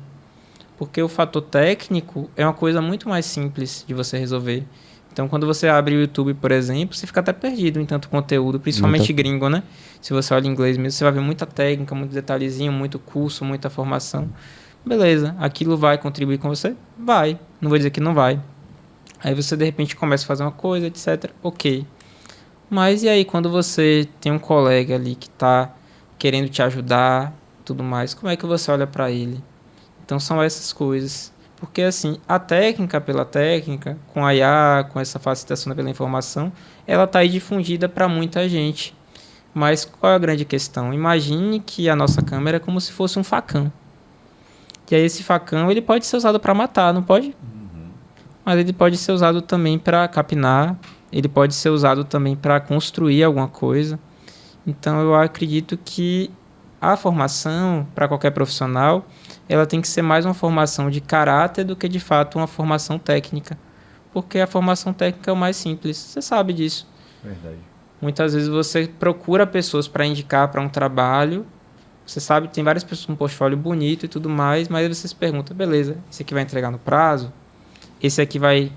Porque o fator técnico é uma coisa muito mais simples de você resolver. Então, quando você abre o YouTube, por exemplo, você fica até perdido em tanto conteúdo, principalmente gringo, né? Se você olha em inglês mesmo, você vai ver muita técnica, muito detalhezinho, muito curso, muita formação. Beleza, aquilo vai contribuir com você? Vai. Não vou dizer que não vai. Aí você, de repente, começa a fazer uma coisa, etc. Ok. Mas e aí, quando você tem um colega ali que está querendo te ajudar, tudo mais, como é que você olha para ele? Então são essas coisas. Porque assim, a técnica pela técnica, com a IA, com essa facilitação pela informação, ela está aí difundida para muita gente. Mas qual é a grande questão? Imagine que a nossa câmera é como se fosse um facão. E aí esse facão ele pode ser usado para matar, não pode? Uhum. Mas ele pode ser usado também para capinar, ele pode ser usado também para construir alguma coisa. Então eu acredito que a formação para qualquer profissional ela tem que ser mais uma formação de caráter do que, de fato, uma formação técnica. Porque a formação técnica é o mais simples. Você sabe disso. Verdade. Muitas vezes você procura pessoas para indicar para um trabalho. Você sabe, tem várias pessoas com um portfólio bonito e tudo mais, mas aí você se pergunta, beleza, esse aqui vai entregar no prazo? Esse aqui vai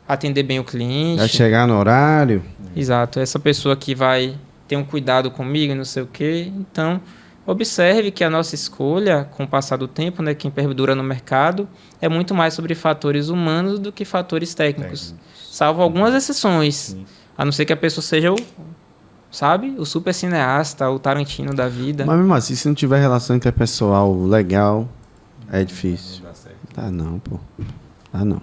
atender bem o cliente? Vai chegar no horário? Exato. Essa pessoa aqui vai ter um cuidado comigo e não sei o quê. Então, observe que a nossa escolha, com o passar do tempo, né, quem perdura no mercado, é muito mais sobre fatores humanos do que fatores técnicos. Salvo algumas exceções. Sim. A não ser que a pessoa seja o super cineasta, o Tarantino da vida. Mas mesmo assim, se não tiver relação interpessoal legal, é difícil. Não dá certo. Ah, não, pô. Ah, não.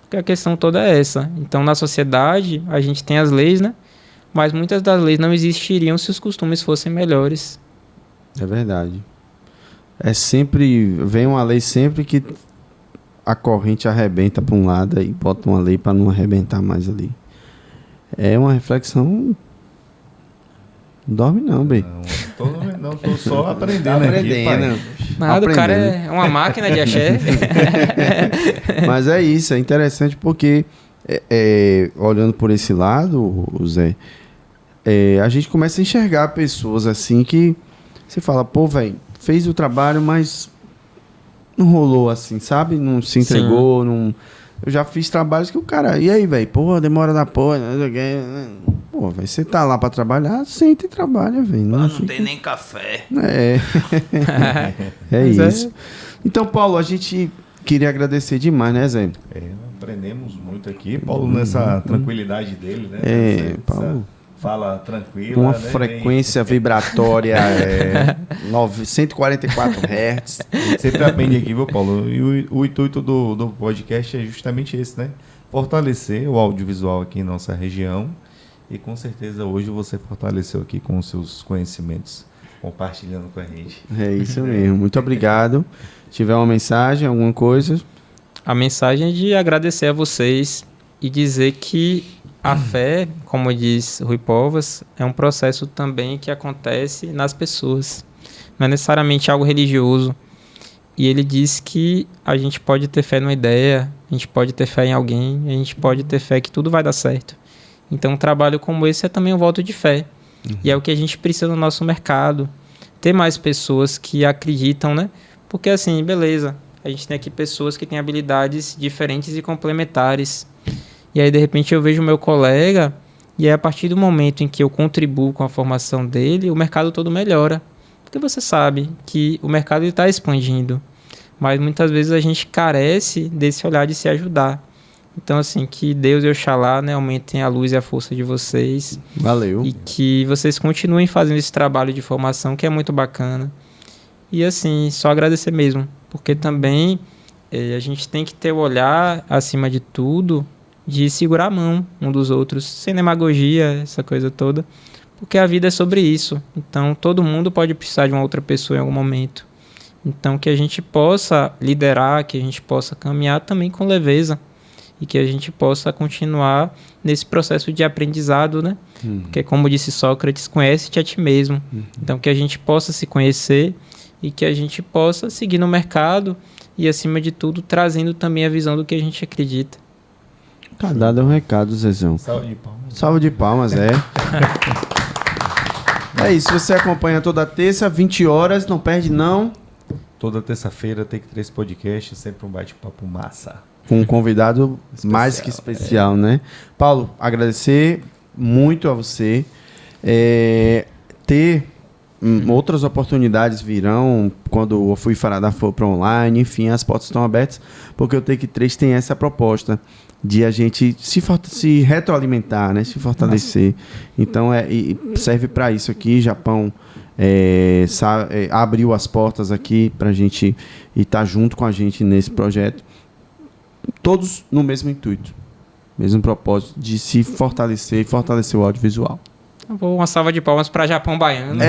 Porque a questão toda é essa. Então, na sociedade, a gente tem as leis, né? Mas muitas das leis não existiriam se os costumes fossem melhores. É verdade. É sempre... Vem uma lei sempre que a corrente arrebenta para um lado e bota uma lei para não arrebentar mais ali. É uma reflexão... Não dorme não, bem. Não, tô só aprendendo aqui, pai. Nada, o cara é uma máquina de axé. Mas é isso, é interessante porque, olhando por esse lado, Zé, a gente começa a enxergar pessoas assim que você fala, pô, velho, fez o trabalho, mas não rolou assim, sabe? Não se entregou, não... Eu já fiz trabalhos que o cara... E aí, velho? Pô, demora da porra. Pô, velho, você tá lá pra trabalhar, senta e trabalha, velho. Não tem nem café. É isso. Então, Paulo, a gente queria agradecer demais, né, Zé? Aprendemos muito aqui. Paulo, nessa tranquilidade dele, né? Paulo... Fala tranquila. Uma né? frequência vibratória 144 Hz. Sempre aprende aqui, viu, Paulo? E o intuito do podcast é justamente esse, né? Fortalecer o audiovisual aqui em nossa região. E com certeza hoje você fortaleceu aqui com os seus conhecimentos, compartilhando com a gente. É isso mesmo. Muito obrigado. Se tiver uma mensagem, alguma coisa? A mensagem é de agradecer a vocês e dizer que a fé, como diz Rui Povas, é um processo também que acontece nas pessoas. Não é necessariamente algo religioso. E ele diz que a gente pode ter fé numa ideia, a gente pode ter fé em alguém, a gente pode ter fé que tudo vai dar certo. Então um trabalho como esse é também um voto de fé. E é o que a gente precisa no nosso mercado. Ter mais pessoas que acreditam, né? Porque assim, beleza, a gente tem aqui pessoas que têm habilidades diferentes e complementares. E aí, de repente, eu vejo o meu colega e aí, a partir do momento em que eu contribuo com a formação dele, o mercado todo melhora. Porque você sabe que o mercado está expandindo, mas muitas vezes a gente carece desse olhar de se ajudar. Então, assim, que Deus e Oxalá, né, aumentem a luz e a força de vocês. Valeu. E que vocês continuem fazendo esse trabalho de formação, que é muito bacana. E, assim, só agradecer mesmo. Porque também a gente tem que ter o olhar, acima de tudo, de segurar a mão um dos outros, sem demagogia, essa coisa toda. porque a vida é sobre isso. Então, todo mundo pode precisar de uma outra pessoa em algum momento. Então, que a gente possa liderar, que a gente possa caminhar também com leveza e que a gente possa continuar nesse processo de aprendizado, né? Porque, como disse Sócrates, conhece-te a ti mesmo. Então, que a gente possa se conhecer e que a gente possa seguir no mercado e, acima de tudo, trazendo também a visão do que a gente acredita. Tá dado um recado, Zezão. Salve de palmas. Salve de palmas, é. É isso, você acompanha toda terça, 20 horas, não perde não. Toda terça-feira tem que ter esse podcast, sempre um bate-papo massa. Com um convidado mais que especial, né? Paulo, agradecer muito a você. Outras oportunidades virão quando o Fui Faradar for para online, enfim, as portas estão abertas, porque o Take 3 tem essa proposta de a gente se retroalimentar, né? Se fortalecer. Então, e serve para isso aqui. Japão abriu as portas aqui para a gente estar junto com a gente nesse projeto. Todos no mesmo intuito, mesmo propósito de se fortalecer e fortalecer o audiovisual. Uma salva de palmas para Japão Baiano.